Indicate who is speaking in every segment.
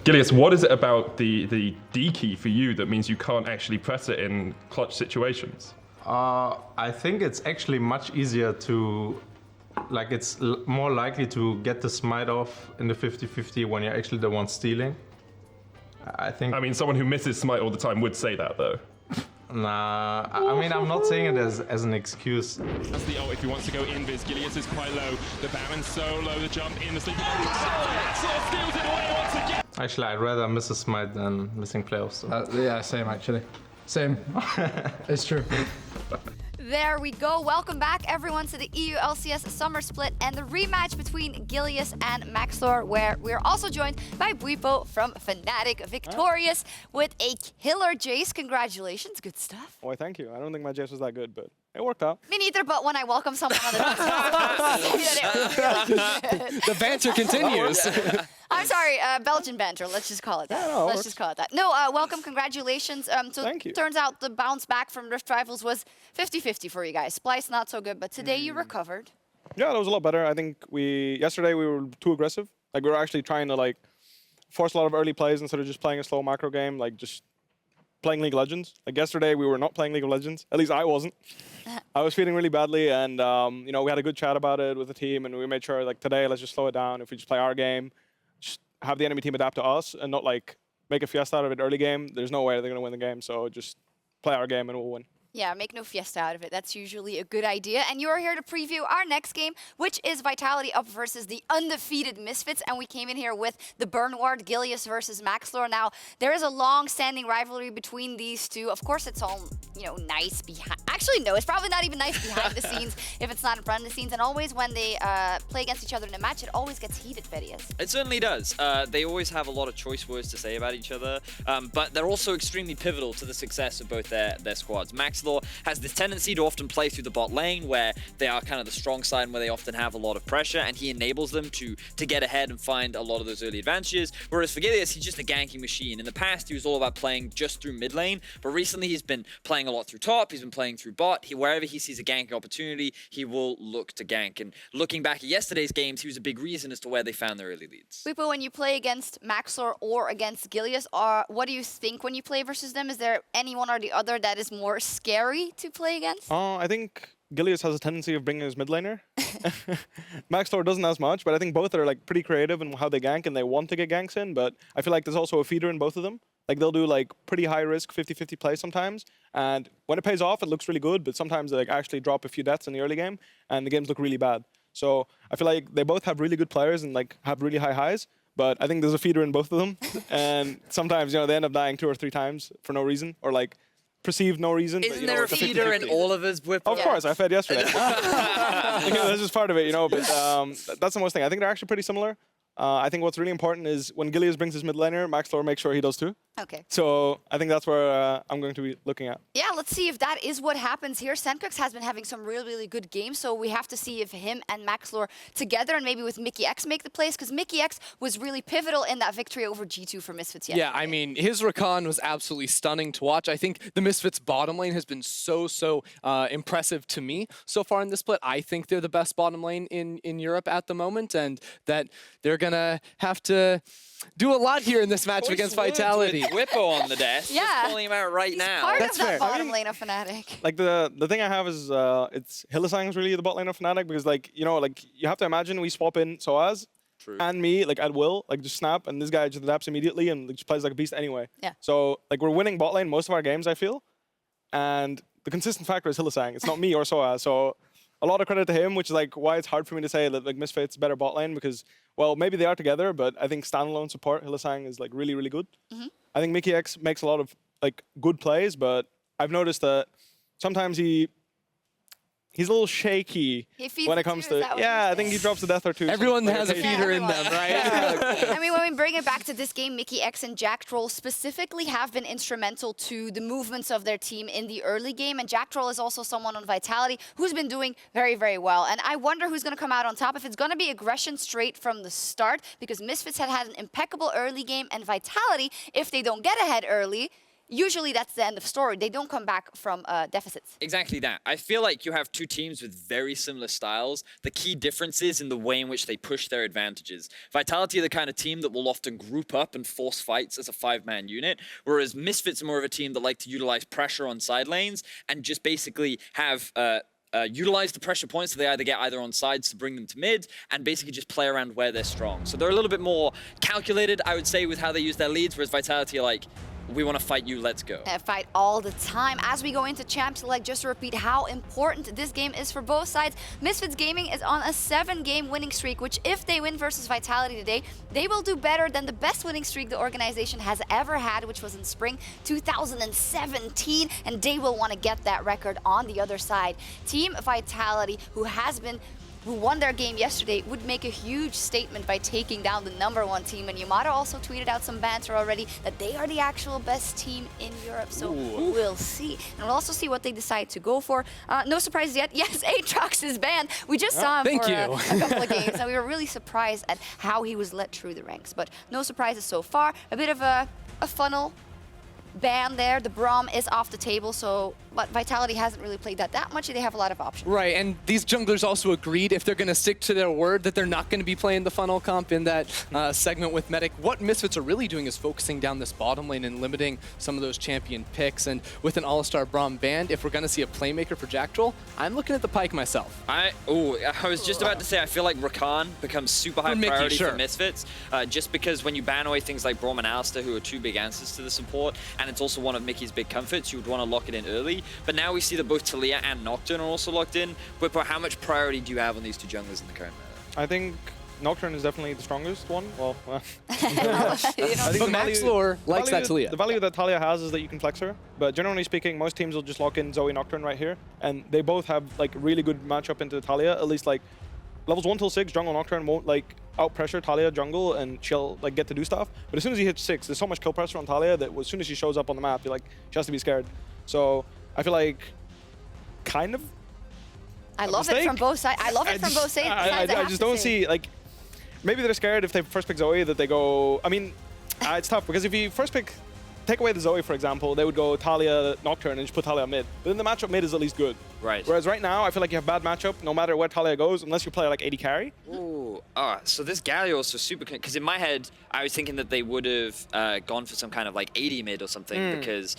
Speaker 1: Gilius, what is it about the D key for you that means you can't actually press it in clutch situations?
Speaker 2: I think it's actually much easier to, like, it's more likely to get the smite off in the 50-50 when you're actually the one stealing. I think.
Speaker 1: I mean, someone who misses smite all the time would say that, though.
Speaker 2: Nah, I mean, I'm not saying it as an excuse.
Speaker 3: That's the ult if he wants to go invis. Gilius is quite low. The Baron's so low, the jump in the sleep. Maxlore steals it away once again.
Speaker 2: Actually, I'd rather miss a smite than missing playoffs. So.
Speaker 4: Yeah, same actually. Same. It's true.
Speaker 5: There we go. Welcome back, everyone, to the EU LCS Summer Split and the rematch between Gilius and Maxlore, where we're also joined by Bwipo from Fnatic, victorious with a killer Jace. Congratulations. Good stuff.
Speaker 6: Why, thank you. I don't think my Jace was that good, but it worked out.
Speaker 5: Me neither, but when I welcome someone on the
Speaker 4: The banter continues.
Speaker 5: I'm sorry, Belgian banter. Let's just call it that.
Speaker 6: Yeah, no,
Speaker 5: Let's just call it that. No, welcome, congratulations. So
Speaker 6: Thank you.
Speaker 5: Turns out the bounce back from Rift Rivals was 50-50 for you guys. Splice not so good, but today you recovered.
Speaker 6: Yeah, that was a lot better. I think yesterday we were too aggressive. Like, we were actually trying to like force a lot of early plays instead of just playing a slow macro game, like just playing League of Legends. Like yesterday we were not playing League of Legends. At least I wasn't. I was feeling really badly, and you know, we had a good chat about it with the team, and we made sure like today let's just slow it down. If we just play our game, just have the enemy team adapt to us and not like make a fiesta out of it early game. There's no way they're gonna win the game, so just play our game and we'll win.
Speaker 5: Yeah, make no fiesta out of it. That's usually a good idea. And you are here to preview our next game, which is Vitality up versus the undefeated Misfits. And we came in here with the Burnward, Gilius versus Maxlore. Now, there is a long-standing rivalry between these two. Of course, it's all, you know, nice behind. Actually, no, it's probably not even nice behind the scenes if it's not in front of the scenes. And always when they play against each other in a match, it always gets heated, Vedius.
Speaker 7: It certainly does. They always have a lot of choice words to say about each other, but they're also extremely pivotal to the success of both their squads. Maxlore has this tendency to often play through the bot lane, where they are kind of the strong side and where they often have a lot of pressure, and he enables them to get ahead and find a lot of those early advantages. Whereas for Gilius, he's just a ganking machine. In the past, he was all about playing just through mid lane, but recently he's been playing a lot through top, he's been playing through bot. Wherever he sees a ganking opportunity, he will look to gank. And looking back at yesterday's games, he was a big reason as to where they found their early leads.
Speaker 5: Bwipo, when you play against Maxlore or against Gilius, what do you think when you play versus them? Is there any one or the other that is more scary to play against?
Speaker 6: I think Gilius has a tendency of bringing his mid laner. Maxlore doesn't as much, but I think both are like pretty creative in how they gank, and they want to get ganks in, but I feel like there's also a feeder in both of them. Like, they'll do like pretty high risk 50-50 plays sometimes, and when it pays off, it looks really good, but sometimes they like actually drop a few deaths in the early game, and the games look really bad. So I feel like they both have really good players and like have really high highs, but I think there's a feeder in both of them, and sometimes, you know, they end up dying 2 or 3 times for no reason, or like perceived no reason.
Speaker 7: Isn't
Speaker 6: but, you know,
Speaker 7: there a
Speaker 6: it's
Speaker 7: feeder
Speaker 6: 50-50.
Speaker 7: in all of us, Bwipo?
Speaker 6: Of course, I fed yesterday. That's just part of it, you know, but that's the most thing. I think they're actually pretty similar. I think what's really important is when Gilius brings his mid laner, Maxlore makes sure he does too.
Speaker 5: Okay.
Speaker 6: So I think that's where I'm going to be looking at.
Speaker 5: Yeah, let's see if that is what happens here. Sencux has been having some really, really good games, so we have to see if him and Maxlore together and maybe with Mikyx make the plays, because Mikyx was really pivotal in that victory over G2 for Misfits yesterday.
Speaker 4: Yeah, I mean, his recon was absolutely stunning to watch. I think the Misfits bottom lane has been so impressive to me so far in this split. I think they're the best bottom lane in Europe at the moment, and that they're gonna have to do a lot here in this match against Vitality.
Speaker 7: Bwipo on the desk.
Speaker 5: Yeah.
Speaker 7: Just calling him out right
Speaker 5: He's
Speaker 7: now.
Speaker 5: part
Speaker 4: That's
Speaker 5: of that
Speaker 4: fair.
Speaker 5: bottom lane of Fnatic.
Speaker 6: Like the thing I have is it's Hylissang's really the bot lane of Fnatic, because like, you know, like you have to imagine we swap in Soaz and me like at will, like just snap, and this guy just adapts immediately and like, just plays like a beast anyway.
Speaker 5: Yeah.
Speaker 6: So like we're winning bot lane most of our games, I feel, and the consistent factor is Hylissang. It's not me or Soaz. So a lot of credit to him, which is like why it's hard for me to say that like Misfits better bot lane, because well, maybe they are together, but I think standalone support Hylissang is like really, really good. I think Mikyx makes a lot of like good plays, but I've noticed that sometimes he's a little shaky when it comes to, I think he drops a death or two.
Speaker 4: Everyone
Speaker 6: like,
Speaker 4: has a feeder in them, right?
Speaker 5: I mean, when we bring it back to this game, Mikyx and Jactroll specifically have been instrumental to the movements of their team in the early game. And Jactroll is also someone on Vitality who's been doing very, very well. And I wonder who's going to come out on top. If it's going to be aggression straight from the start, because Misfits had an impeccable early game, and Vitality, if they don't get ahead early, usually that's the end of story. They don't come back from deficits.
Speaker 7: Exactly that. I feel like you have two teams with very similar styles. The key difference is in the way in which they push their advantages. Vitality are the kind of team that will often group up and force fights as a 5-man unit, whereas Misfits are more of a team that like to utilize pressure on side lanes and just basically have utilize the pressure points so they either get on sides to bring them to mid and basically just play around where they're strong. So they're a little bit more calculated, I would say, with how they use their leads, whereas Vitality are like, we want to fight you, let's go.
Speaker 5: Fight all the time. As we go into Champ Select, just to repeat how important this game is for both sides, Misfits Gaming is on a 7-game winning streak, which if they win versus Vitality today, they will do better than the best winning streak the organization has ever had, which was in spring 2017, and they will want to get that record on the other side. Team Vitality, who won their game yesterday, would make a huge statement by taking down the #1 team. And Yamada also tweeted out some banter already that they are the actual best team in Europe. So we'll see. And we'll also see what they decide to go for. No surprises yet. Yes, Aatrox is banned. We just saw him for a couple of games, and we were really surprised at how he was let through the ranks. But no surprises so far. A bit of a funnel ban there. The Braum is off the table, but Vitality hasn't really played that much. They have a lot of options.
Speaker 4: Right, and these junglers also agreed if they're going to stick to their word that they're not going to be playing the funnel comp in that segment with Medic. What Misfits are really doing is focusing down this bottom lane and limiting some of those champion picks. And with an All-Star Braum banned, if we're going to see a playmaker for Jactroll, I'm looking at the Pyke myself.
Speaker 7: I was just about to say, I feel like Rakan becomes super high priority for Misfits, just because when you ban away things like Braum and Alistair, who are two big answers to the support, and it's also one of Mickey's big comforts, you would want to lock it in early. But now we see that both Taliyah and Nocturne are also locked in. Bwipo, how much priority do you have on these two junglers in the current meta?
Speaker 6: I think Nocturne is definitely the strongest one. Well, I
Speaker 4: think but Maxlore likes that Taliyah.
Speaker 6: The value that Taliyah has is that you can flex her. But generally speaking, most teams will just lock in Zoe Nocturne right here. And they both have like really good matchup into Taliyah. At least like levels 1 till 6, jungle Nocturne won't like out pressure Taliyah jungle and she'll like get to do stuff. But as soon as you hit 6, there's so much kill pressure on Taliyah that as soon as she shows up on the map, you're like, she has to be scared. So I feel like kind of
Speaker 5: I love it from both sides. I love it from both sides.
Speaker 6: I just don't see, like, maybe they're scared if they first pick Zoe that they go, I mean, it's tough because if you first pick, take away the Zoe, for example, they would go Taliyah, Nocturne, and just put Taliyah mid. But then the matchup mid is at least good.
Speaker 7: Right.
Speaker 6: Whereas right now, I feel like you have bad matchup no matter where Taliyah goes, unless you play like AD carry.
Speaker 7: Ooh, so this Galio is so super, because in my head, I was thinking that they would have gone for some kind of like AD mid or something, because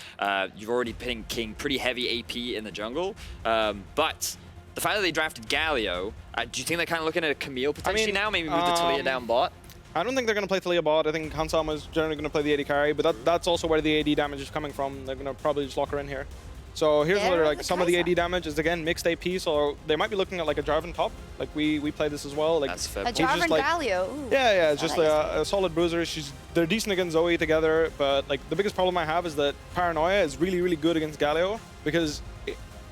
Speaker 7: you're already picking pretty heavy AP in the jungle. But the fact that they drafted Galio, do you think they're kind of looking at a Camille potentially now? Maybe move the Taliyah down bot?
Speaker 6: I don't think they're going to play Taliyah bot. I think Hansama is generally going to play the AD carry, but that's also where the AD damage is coming from. They're going to probably just lock her in here. So here's where like some of the AD damage is again mixed AP, so they might be looking at like a Jarvan top. Like we play this as well. Like
Speaker 7: that's fair.
Speaker 5: A Jarvan
Speaker 6: like,
Speaker 5: Galio. Ooh.
Speaker 6: Yeah, it's just a solid bruiser. They're decent against Zoe together, but like the biggest problem I have is that Paranoia is really, really good against Galio because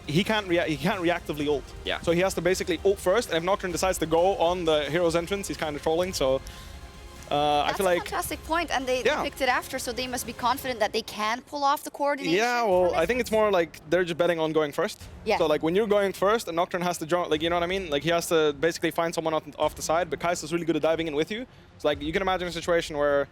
Speaker 6: he can't reactively ult.
Speaker 7: Yeah.
Speaker 6: So he has to basically ult first, and if Nocturne decides to go on the hero's entrance, he's kind of trolling. So I feel like
Speaker 5: that's a fantastic point, and they picked it after, so they must be confident that they can pull off the coordination.
Speaker 6: Yeah, well, I think it's more like they're just betting on going first.
Speaker 5: Yeah.
Speaker 6: So like when you're going first, and Nocturne has to jump, like you know what I mean? Like he has to basically find someone off the side, but Kai'Sa's really good at diving in with you. So like you can imagine a situation where,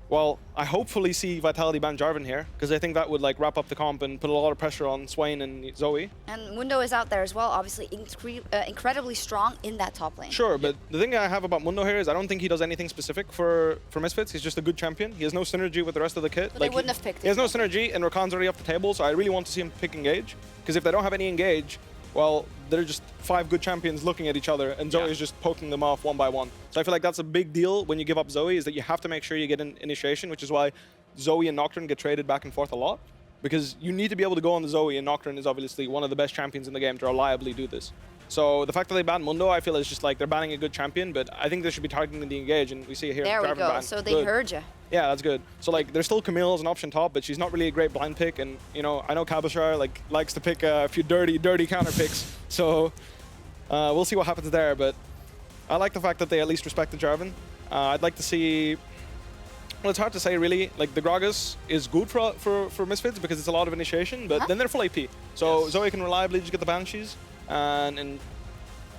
Speaker 6: well, I hopefully see Vitality ban Jarvan here, because I think that would like wrap up the comp and put a lot of pressure on Swain and Zoe.
Speaker 5: And Mundo is out there as well, obviously incredibly strong in that top lane.
Speaker 6: Sure, but the thing I have about Mundo here is I don't think he does anything specific for Misfits. He's just a good champion. He has no synergy with the rest of the kit.
Speaker 5: But like they wouldn't have picked him.
Speaker 6: He has no synergy, and Rakan's already off the table, so I really want to see him pick Engage, because if they don't have any Engage, well, they're just 5 good champions looking at each other, and Zoe is just poking them off one by one. So I feel like that's a big deal when you give up Zoe, is that you have to make sure you get an initiation, which is why Zoe and Nocturne get traded back and forth a lot, because you need to be able to go on the Zoe, and Nocturne is obviously one of the best champions in the game to reliably do this. So the fact that they banned Mundo, I feel is just like they're banning a good champion, but I think they should be targeting the Engage, and we see it here.
Speaker 5: There we go,
Speaker 6: ban.
Speaker 5: so they heard you.
Speaker 6: Yeah, that's good. So like, there's still Camille as an option top, but she's not really a great blind pick, and you know, I know Cabochard like likes to pick a few dirty counter picks. So we'll see what happens there, but I like the fact that they at least respect the Jarvan. I'd like to see. Well, it's hard to say really. Like the Gragas is good for Misfits because it's a lot of initiation, but then they're full AP. So Zoe can reliably just get the Banshees and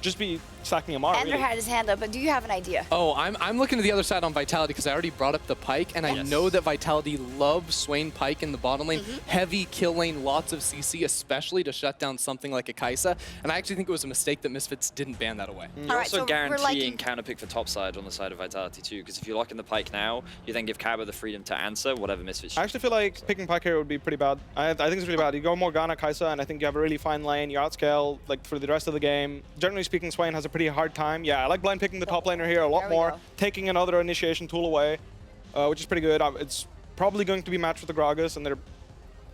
Speaker 6: just be stacking Amar.
Speaker 5: Ender
Speaker 6: Really.
Speaker 5: had his hand up, but do you have an idea?
Speaker 4: Oh, I'm looking to the other side on Vitality because I already brought up the Pyke, and I know that Vitality loves Swain Pyke in the bottom lane. Heavy kill lane, lots of CC, especially to shut down something like a Kai'Sa. And I actually think it was a mistake that Misfits didn't ban that away.
Speaker 7: You're
Speaker 5: All right,
Speaker 7: also
Speaker 5: so we're
Speaker 7: guaranteeing
Speaker 5: liking-
Speaker 7: counterpick for top side on the side of Vitality too, because if you lock in the Pyke now, you then give Cabo the freedom to answer whatever Misfits.
Speaker 6: I actually feel like picking Pyke here would be pretty bad. I think it's really bad. You go Morgana, Kai'Sa, and I think you have a really fine lane. You outscale like for the rest of the game. Generally speaking, Swain has a pretty hard time. Yeah, I like blind picking the top laner here a lot
Speaker 5: There we
Speaker 6: more.
Speaker 5: go.
Speaker 6: Taking another initiation tool away, which is pretty good. It's probably going to be matched with the Gragas, and they're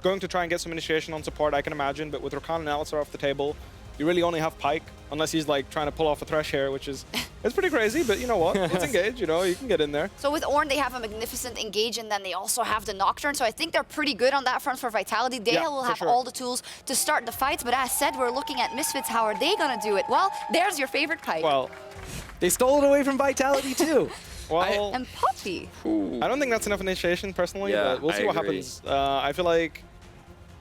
Speaker 6: going to try and get some initiation on support, I can imagine. But with Rakan and Alistar off the table, you really only have Pyke, unless he's like trying to pull off a Thresh here, which is it's pretty crazy. But you know what? Let's engage. You know, you can get in there.
Speaker 5: So with Ornn, they have a magnificent engage, and then they also have the Nocturne. So I think they're pretty good on that front for Vitality. They
Speaker 6: Yeah,
Speaker 5: will
Speaker 6: for
Speaker 5: have
Speaker 6: sure.
Speaker 5: all the tools to start the fights. But as said, we're looking at Misfits. How are they gonna do it? Well, there's your favorite Pyke.
Speaker 6: Well,
Speaker 4: They stole it away from Vitality too.
Speaker 6: well.
Speaker 5: And Poppy.
Speaker 6: I don't think that's enough initiation, personally,
Speaker 7: Yeah,
Speaker 6: but we'll see
Speaker 7: I
Speaker 6: what
Speaker 7: agree.
Speaker 6: happens. I feel like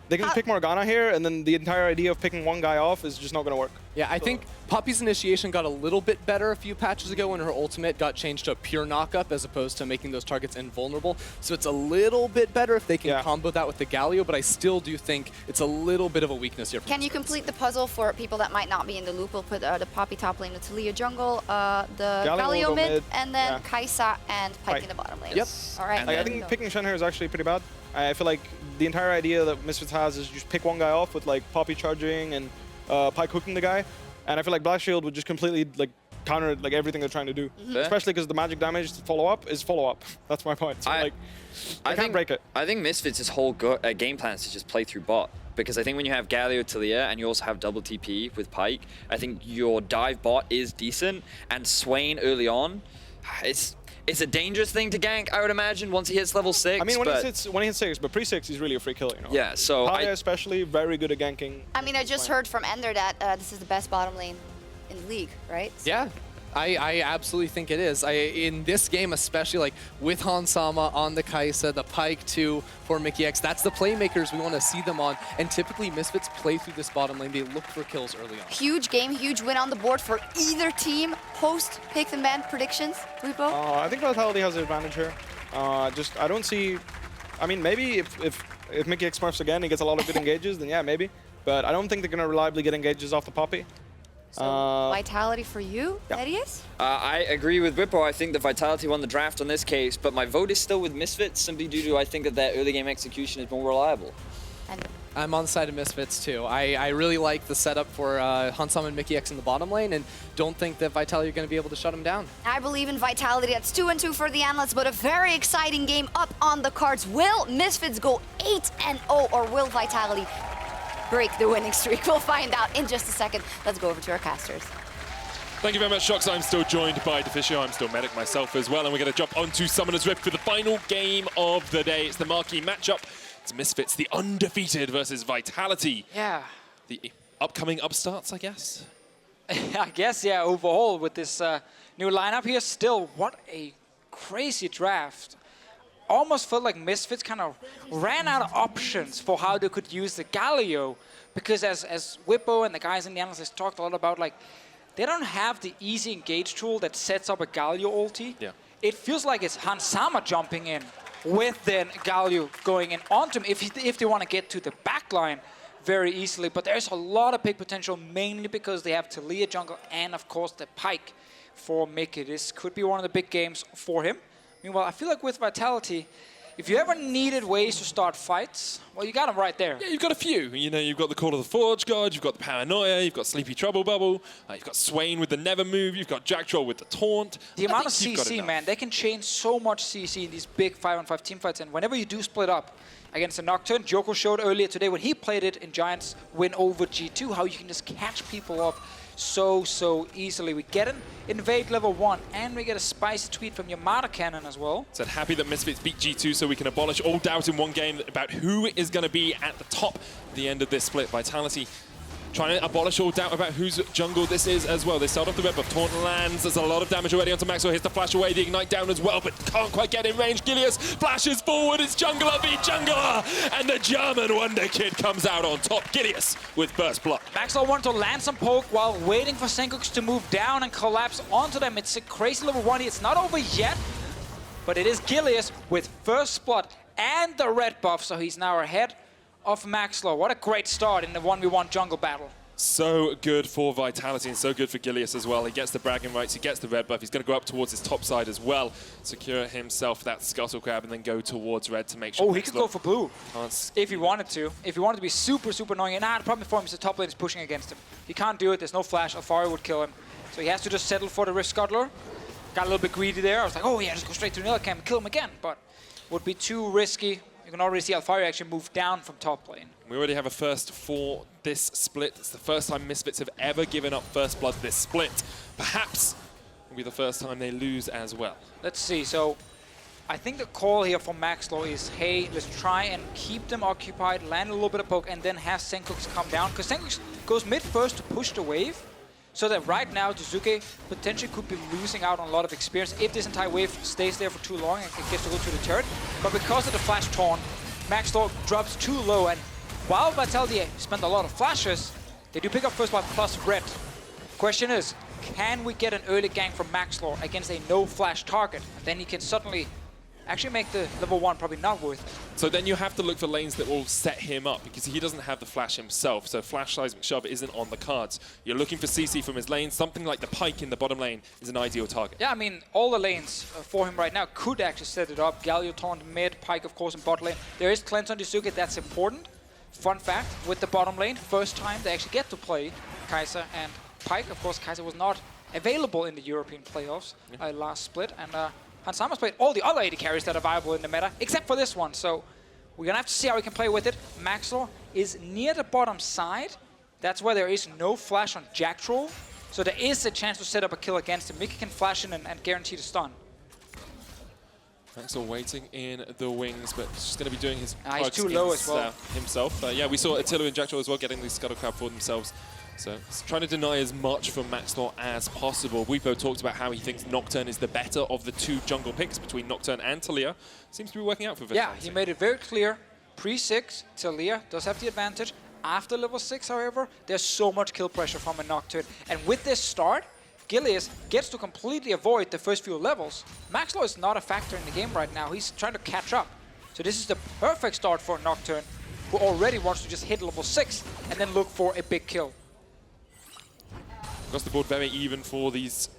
Speaker 6: they can pick Morgana here, and then the entire idea of picking one guy off is just not going to work.
Speaker 4: Yeah, I think Poppy's initiation got a little bit better a few patches ago when her ultimate got changed to pure knockup as opposed to making those targets invulnerable. So it's a little bit better if they can combo that with the Galio, but I still do think it's a little bit of a weakness here.
Speaker 5: Can you complete the puzzle for people that might not be in the loop? We'll put the Poppy top lane, the Taliyah jungle, the
Speaker 6: Galio will
Speaker 5: Galio
Speaker 6: go
Speaker 5: mid,
Speaker 6: mid,
Speaker 5: and then
Speaker 6: yeah.
Speaker 5: Kai'Sa and Pyke
Speaker 6: Pyke.
Speaker 5: in the bottom lane.
Speaker 4: Yep.
Speaker 5: All right.
Speaker 6: Like, I think picking Shen here is actually pretty bad. I feel like the entire idea that Misfits has is just pick one guy off with like Poppy charging and Pyke hooking the guy. And I feel like Black Shield would just completely like counter like everything they're trying to do. Especially because the magic damage to follow up is follow up. That's my point. So like, I can't break it.
Speaker 7: I think Misfits' whole game plan is to just play through bot. Because I think when you have Galio, Taliyah, and you also have double TP with Pyke, I think your dive bot is decent. And Swain early on, it's a dangerous thing to gank, I would imagine, once he hits level 6.
Speaker 6: I mean, when he hits 6, but pre-6, he's really a free kill, you know?
Speaker 7: Yeah, so
Speaker 6: Taliyah especially, very good at ganking.
Speaker 5: I mean, I just heard from Ender that this is the best bottom lane in the league, right?
Speaker 4: Yeah. I absolutely think it is. In this game, especially like with Hansama on the Kai'Sa, the Pyke too for Mikyx, that's the playmakers we want to see them on. And typically Misfits play through this bottom lane. They look for kills early on.
Speaker 5: Huge game, huge win on the board for either team. Post pick and ban predictions, Bwipo?
Speaker 6: I think Vitality has the advantage here. I don't see. I mean, maybe if Mikyx smurfs again, he gets a lot of good engages, then yeah, maybe. But I don't think they're gonna reliably get engages off the Poppy.
Speaker 5: So Vitality for you, Vedius?
Speaker 7: I agree with Bwipo. I think that Vitality won the draft on this case, but my vote is still with Misfits simply due to I think that their early game execution is more reliable.
Speaker 5: And
Speaker 4: I'm on the side of Misfits too. I really like the setup for Hansama and Mikyx in the bottom lane and don't think that Vitality are going to be able to shut them down.
Speaker 5: I believe in Vitality. That's 2-2 for the Analysts, but a very exciting game up on the cards. Will Misfits go 8-0 or will Vitality break the winning streak? We'll find out in just a second. Let's go over to our casters.
Speaker 3: Thank you very much, Sjokz. I'm still joined by Deficio. I'm still medic myself as well, and we're going to jump onto Summoner's Rift for the final game of the day. It's the marquee matchup. It's Misfits, the undefeated, versus Vitality.
Speaker 8: Yeah.
Speaker 3: The upcoming upstarts, I guess.
Speaker 8: I guess, yeah, overall with this new lineup here, still, what a crazy draft. Almost felt like Misfits kind of ran out of options for how they could use the Galio, because as Bwipo and the guys in the Analyst talked a lot about, like, they don't have the easy engage tool that sets up a Galio ulti.
Speaker 3: Yeah.
Speaker 8: It feels like it's Hansama jumping in with then Galio going in onto him if they want to get to the backline very easily. But there's a lot of pick potential, mainly because they have Taliyah jungle and, of course, the Pyke for Mikyx. This could be one of the big games for him. Meanwhile, I feel like with Vitality, if you ever needed ways to start fights, well, you got them right there.
Speaker 3: Yeah, you've got a few. You know, you've got the Call of the Forge God, you've got the Paranoia, you've got Sleepy Trouble Bubble, you've got Swain with the Never Move, you've got Jactroll with the Taunt.
Speaker 8: The amount of
Speaker 3: think you've got
Speaker 8: CC,
Speaker 3: enough.
Speaker 8: man, they can change so much CC in these big 5-on-5 team fights. And whenever you do split up against a Nocturne, Joko showed earlier today when he played it in Giants win over G2, how you can just catch people up so easily. We get an invade level 1, and we get a spicy tweet from Yamada Cannon as well.
Speaker 3: Said happy that Misfits beat G2 so we can abolish all doubt in one game about who is going to be at the top at the end of this split. Vitality trying to abolish all doubt about whose jungle this is as well. They start off the red buff. Taunt lands. There's a lot of damage already onto Maxwell. Here's the flash away. The ignite down as well, but can't quite get in range. Gilius flashes forward. It's jungler v jungler. And the German Wonder Kid comes out on top. Gilius with first blood.
Speaker 8: Maxlore wanted to land some poke while waiting for Sencux to move down and collapse onto them. It's a crazy level 1. It's not over yet, but it is Gilius with first blood and the red buff, so he's now ahead of Maxlore. What a great start in the 1v1 jungle battle.
Speaker 3: So good for Vitality and so good for Gilius as well. He gets the bragging rights, he gets the red buff. He's going to go up towards his top side as well, secure himself that scuttle crab, and then go towards red to make sure.
Speaker 8: Oh, he could go for blue if he wanted to. If he wanted to be super, super annoying. And the problem for him is the top lane is pushing against him. He can't do it. There's no flash. Alphari would kill him. So he has to just settle for the Rift Scuttler. Got a little bit greedy there. I was like, oh yeah, just go straight to the camp and kill him again. But would be too risky. You can already see Alphari actually move down from top lane.
Speaker 3: We already have a first for this split. It's the first time Misfits have ever given up first blood this split. Perhaps will be the first time they lose as well.
Speaker 8: Let's see. So I think the call here for Maxlore is, hey, let's try and keep them occupied, land a little bit of poke, and then have Sencux come down. Because Sencux goes mid first to push the wave. So that right now, Jiizuké potentially could be losing out on a lot of experience if this entire wave stays there for too long and gets to go to the turret. But because of the flash taunt, Maxlore drops too low, and while Vitality spent a lot of flashes, they do pick up first blood plus red. Question is, can we get an early gank from Maxlore against a no-flash target? And then he can suddenly actually make the level 1 probably not worth it.
Speaker 3: So then you have to look for lanes that will set him up, because he doesn't have the flash himself, so flash seismic shove isn't on the cards. You're looking for CC from his lane. Something like the Pyke in the bottom lane is an ideal target.
Speaker 8: Yeah, I mean, all the lanes for him right now could actually set it up. Galio taunt mid, Pyke of course in bot lane. There is cleanse on Jiizuké, that's important. Fun fact, with the bottom lane, first time they actually get to play Kai'Sa and Pyke. Of course, Kai'Sa was not available in the European playoffs last split, and Summer Split all the other AD carries that are viable in the meta, except for this one. So we're gonna have to see how we can play with it. Maxlore is near the bottom side. That's where there is no flash on Jactroll. So there is a chance to set up a kill against him. Mikyx can flash in and guarantee the stun.
Speaker 3: Maxlore waiting in the wings, but he's just going to be doing his
Speaker 8: he's too low as well.
Speaker 3: himself. Yeah, we saw Attila and Jactroll as well getting the scuttle crab for themselves. So he's trying to deny as much from Maxlore as possible. Bwipo talked about how he thinks Nocturne is the better of the two jungle picks between Nocturne and Taliyah. Seems to be working out for Vitality.
Speaker 8: Yeah, he made it very clear. Pre-6, Taliyah does have the advantage. After level 6, however, there's so much kill pressure from a Nocturne. And with this start, Gilius gets to completely avoid the first few levels. Maxlore is not a factor in the game right now. He's trying to catch up. So this is the perfect start for Nocturne, who already wants to just hit level 6 and then look for a big kill.
Speaker 3: Across the board, very even for these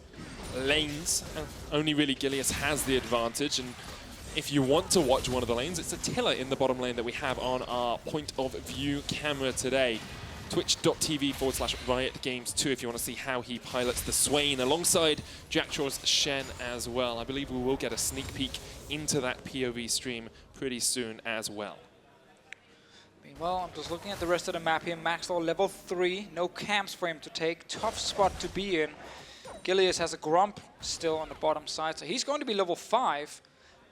Speaker 3: lanes. Only really Gilius has the advantage, and if you want to watch one of the lanes, it's Attila in the bottom lane that we have on our point of view camera today. Twitch.tv/RiotGames2 if you want to see how he pilots the Swain alongside Jactroll's Shen as well. I believe we will get a sneak peek into that POV stream pretty soon as well.
Speaker 8: Meanwhile, I'm just looking at the rest of the map here. Maxlore level 3, no camps for him to take. Tough spot to be in. Gilius has a Grump still on the bottom side, so he's going to be level 5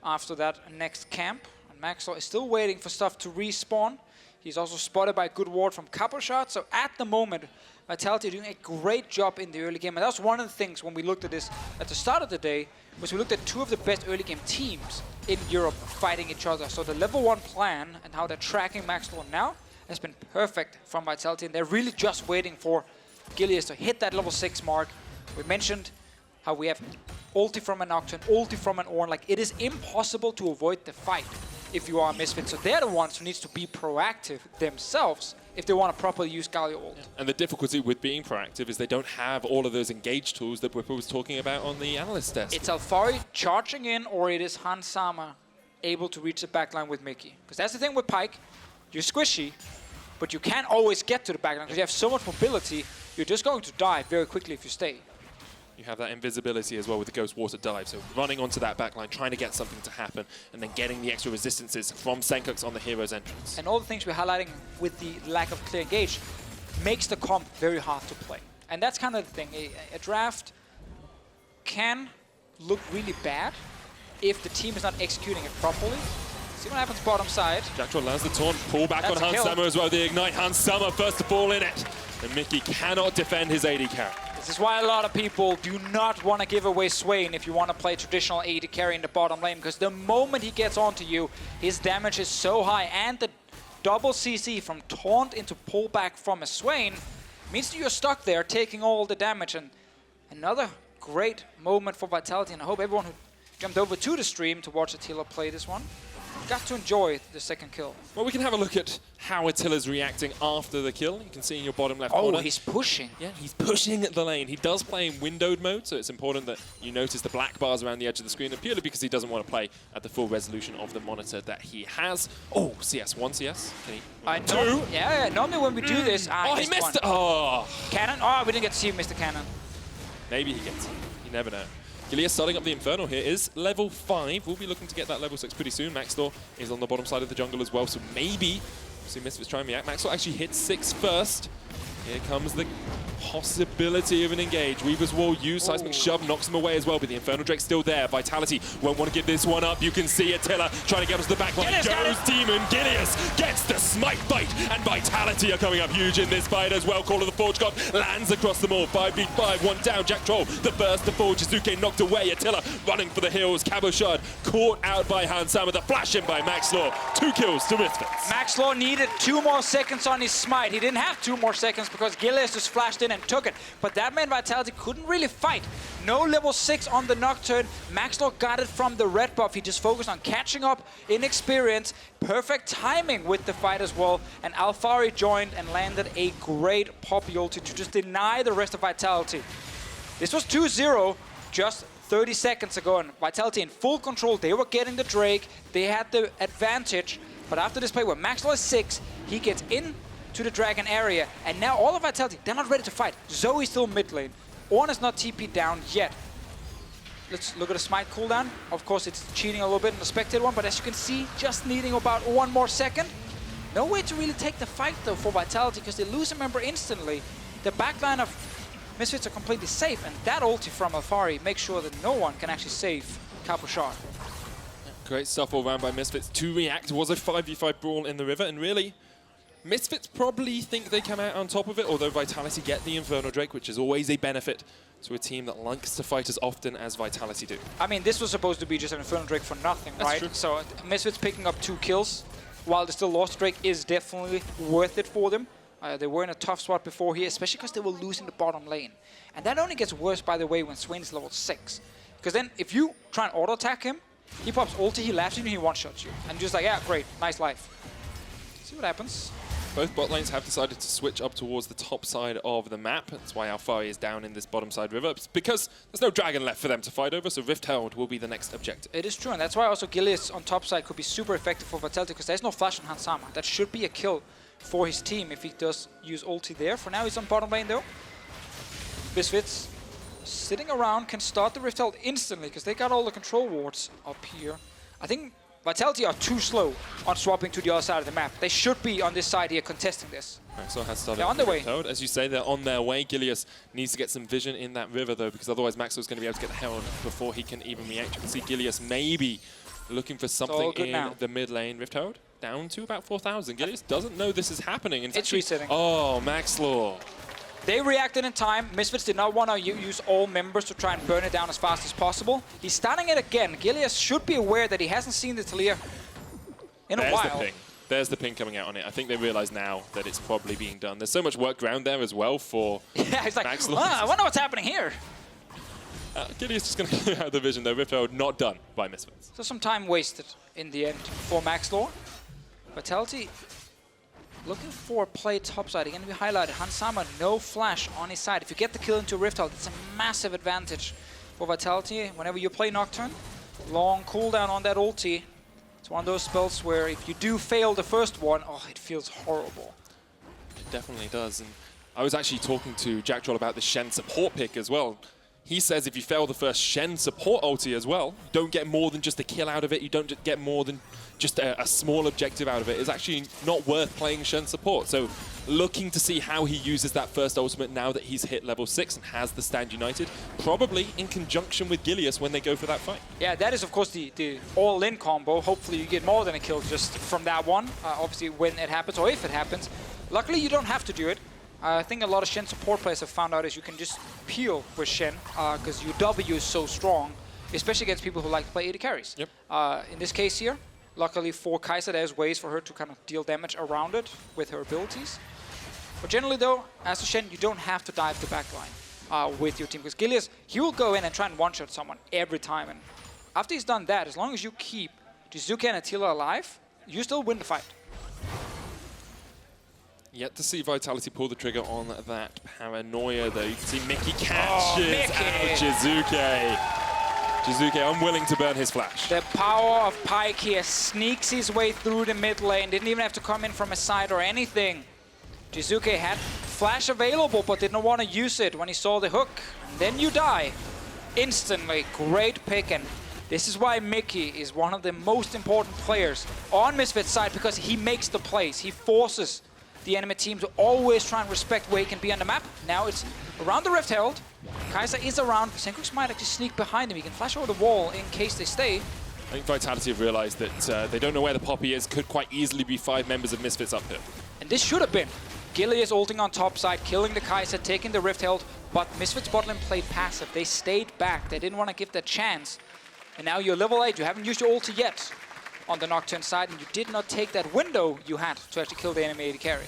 Speaker 8: after that next camp. And Maxlore is still waiting for stuff to respawn. He's also spotted by a good ward from Cabochard. So at the moment, Vitality are doing a great job in the early game. And that was one of the things when we looked at this at the start of the day, was we looked at two of the best early game teams in Europe fighting each other. So the level 1 plan and how they're tracking Maxlore now has been perfect from Vitality. And they're really just waiting for Gilius to hit that level 6 mark. We mentioned how we have ulti from a Nocturne, ulti from an Ornn. Like, it is impossible to avoid the fight if you are a Misfit. So they're the ones who needs to be proactive themselves if they want to properly use Galio ult.
Speaker 3: And the difficulty with being proactive is they don't have all of those engage tools that Bwipo was talking about on the Analyst desk.
Speaker 8: It's Alphari charging in, or it is Hansama able to reach the backline with Mikyx. Because that's the thing with Pyke. You're squishy, but you can't always get to the backline because you have so much mobility. You're just going to die very quickly if you stay.
Speaker 3: You have that invisibility as well with the Ghost Water Dive, so running onto that backline, trying to get something to happen, and then getting the extra resistances from Sencux on the hero's entrance.
Speaker 8: And all the things we're highlighting with the lack of clear engage makes the comp very hard to play. And that's kind of the thing. A draft can look really bad if the team is not executing it properly. See what happens bottom side.
Speaker 3: Jactroll lands the taunt, pull back
Speaker 8: That's
Speaker 3: on Hansama as well. The ignite, Hansama first to fall in it. And Mikyx cannot defend his AD carry.
Speaker 8: This is why a lot of people do not want to give away Swain if you want to play traditional AD carry in the bottom lane, because the moment he gets onto you, his damage is so high, and the double CC from taunt into pullback from a Swain means that you're stuck there taking all the damage. And another great moment for Vitality, and I hope everyone who jumped over to the stream to watch Attila play this one got to enjoy the second kill.
Speaker 3: Well, we can have a look at how Attila's reacting after the kill. You can see in your bottom left corner.
Speaker 8: Oh, he's pushing.
Speaker 3: Yeah, he's pushing at the lane. He does play in windowed mode, so it's important that you notice the black bars around the edge of the screen, and purely because he doesn't want to play at the full resolution of the monitor that he has. Oh, CS, one CS. Can he? Two.
Speaker 8: Yeah, normally when we do this,
Speaker 3: oh, he missed it. Oh.
Speaker 8: Cannon? Oh, we didn't get to see Mr. Cannon.
Speaker 3: Maybe he gets it. You never know. Gilius starting up the Inferno here is level 5. We'll be looking to get that level 6 pretty soon. Maxlore is on the bottom side of the jungle as well, so maybe we'll see Misfits try and react. Maxlore actually hits 6 first. Here comes the possibility of an engage. Weaver's Wall used, Seismic Shove knocks him away as well, but the Infernal Drake's still there. Vitality won't want to give this one up. You can see Attila trying to get us to the back line. Goes Demon, Gilius gets the smite fight, and Vitality are coming up huge in this fight as well. Call of the Forge God lands across them all. 5v5, one down. Jactroll, the burst to Forge. Jiizuké knocked away. Attila running for the hills. Cabochard caught out by Hansama. The flash in by Maxlore. 2 kills to Misfits.
Speaker 8: Maxlore needed 2 more seconds on his smite. He didn't have 2 more seconds because Gilius just flashed in and took it. But that meant Vitality couldn't really fight. No level 6 on the Nocturne. Maxlore got it from the red buff. He just focused on catching up in experience. Perfect timing with the fight as well. And Alphari joined and landed a great poppy ulti to just deny the rest of Vitality. This was 2-0 just 30 seconds ago, and Vitality in full control. They were getting the Drake. They had the advantage. But after this play where Maxlore is 6, he gets in to the Dragon area, and now all of Vitality, they're not ready to fight. Zoe's still mid lane. Ornn is not TP'd down yet. Let's look at the smite cooldown. Of course, it's cheating a little bit in the spectator one, but as you can see, just needing about 1 more second. No way to really take the fight, though, for Vitality, because they lose a member instantly. The backline of Misfits are completely safe, and that ulti from Alphari makes sure that no one can actually save Cabochard.
Speaker 3: Great stuff all around by Misfits. To react was a 5v5 brawl in the river, and really, Misfits probably think they come out on top of it, although Vitality get the Inferno Drake, which is always a benefit to a team that likes to fight as often as Vitality do.
Speaker 8: I mean, this was supposed to be just an Inferno Drake for nothing,
Speaker 3: That's
Speaker 8: right?
Speaker 3: True.
Speaker 8: So Misfits picking up 2 kills, while they still lost Drake, is definitely worth it for them. They were in a tough spot before here, especially because they were losing the bottom lane. And that only gets worse, by the way, when Swain is level 6. Because then, if you try and auto-attack him, he pops ulti, he laughs at you, he one-shots you. And you're just like, yeah, great, nice life. See what happens.
Speaker 3: Both bot lanes have decided to switch up towards the top side of the map. That's why Alphari is down in this bottom side river. It's because there's no dragon left for them to fight over, so Rift Herald will be the next objective.
Speaker 8: It is true, and that's why also Gilius on top side could be super effective for Vitality, because there's no flash on Hansama. That should be a kill for his team if he does use ulti there. For now, he's on bottom lane though. Misfits sitting around can start the Rift Herald instantly, because they got all the control wards up here. I think Vitality are too slow on swapping to the other side of the map. They should be on this side here contesting this.
Speaker 3: Maxlore has started
Speaker 8: They're on their way.
Speaker 3: As you say, they're on their way. Gilius needs to get some vision in that river, though, because otherwise Maxlore's going to be able to get the Herald before he can even react. You can see Gilius maybe looking for something in
Speaker 8: now.
Speaker 3: the mid lane. Rift Herald down to about 4,000. Gilius doesn't know this is happening.
Speaker 8: It's resetting.
Speaker 3: Oh, Maxlore.
Speaker 8: They reacted in time. Misfits did not want to use all members to try and burn it down as fast as possible. He's starting it again. Gilius should be aware that he hasn't seen the Taliyah in a while.
Speaker 3: The ping. There's the ping coming out on it. I think they realize now that it's probably being done. There's so much work ground there as well for
Speaker 8: yeah, he's like,
Speaker 3: Maxlore.
Speaker 8: I wonder what's happening here.
Speaker 3: Gilius just going to clear out the vision, though. Rift Herald not done by Misfits.
Speaker 8: So some time wasted in the end for Maxlore. Vitality looking for play topside. Again, we highlighted Hansama, no flash on his side. If you get the kill into Rift Herald, it's a massive advantage for Vitality. Whenever you play Nocturne, long cooldown on that ulti. It's one of those spells where if you do fail the first one, oh, it feels horrible.
Speaker 3: It definitely does. And I was actually talking to Jactroll about the Shen support pick as well. He says if you fail the first Shen support ulti as well, you don't get more than just a kill out of it. You don't get more than just a small objective out of it. It's actually not worth playing Shen support. So looking to see how he uses that first ultimate now that he's hit level 6 and has the Stand United, probably in conjunction with Gilius when they go for that fight.
Speaker 8: Yeah, that is of course the all-in combo. Hopefully you get more than a kill just from that one, obviously when it happens or if it happens. Luckily you don't have to do it. I think a lot of Shen support players have found out is you can just peel with Shen because your W is so strong, especially against people who like to play AD carries.
Speaker 3: Yep.
Speaker 8: In this case here, luckily for Kai'Sa, there's ways for her to kind of deal damage around it with her abilities. But generally though, as a Shen, you don't have to dive the backline with your team, because Gilius, he will go in and try and one-shot someone every time. And after he's done that, as long as you keep Jiizuké and Attila alive, you still win the fight.
Speaker 3: Yet to see Vitality pull the trigger on that paranoia, though. You can see Mikyx catches out Jiizuké. Jiizuké unwilling to burn his flash.
Speaker 8: The power of Pyke here sneaks his way through the mid lane. Didn't even have to come in from a side or anything. Jiizuké had flash available, but didn't want to use it when he saw the hook. Then you die instantly. Great pick, and this is why Mikyx is one of the most important players on Misfits' side, because he makes the plays. He forces the enemy team to always try and respect where he can be on the map. Now it's around the Rift Herald. Kai'Sa is around. Sencux might actually sneak behind him. He can flash over the wall in case they stay.
Speaker 3: I think Vitality have realized that they don't know where the Poppy is. Could quite easily be 5 members of Misfits up here.
Speaker 8: And this should have been Gilius ulting on top side, killing the Kai'Sa, taking the Rift Herald. But Misfits bot lane played passive. They stayed back. They didn't want to give that chance. And now you're level 8. You haven't used your ulti yet on the Nocturne side, and you did not take that window you had to actually kill the enemy AD carry.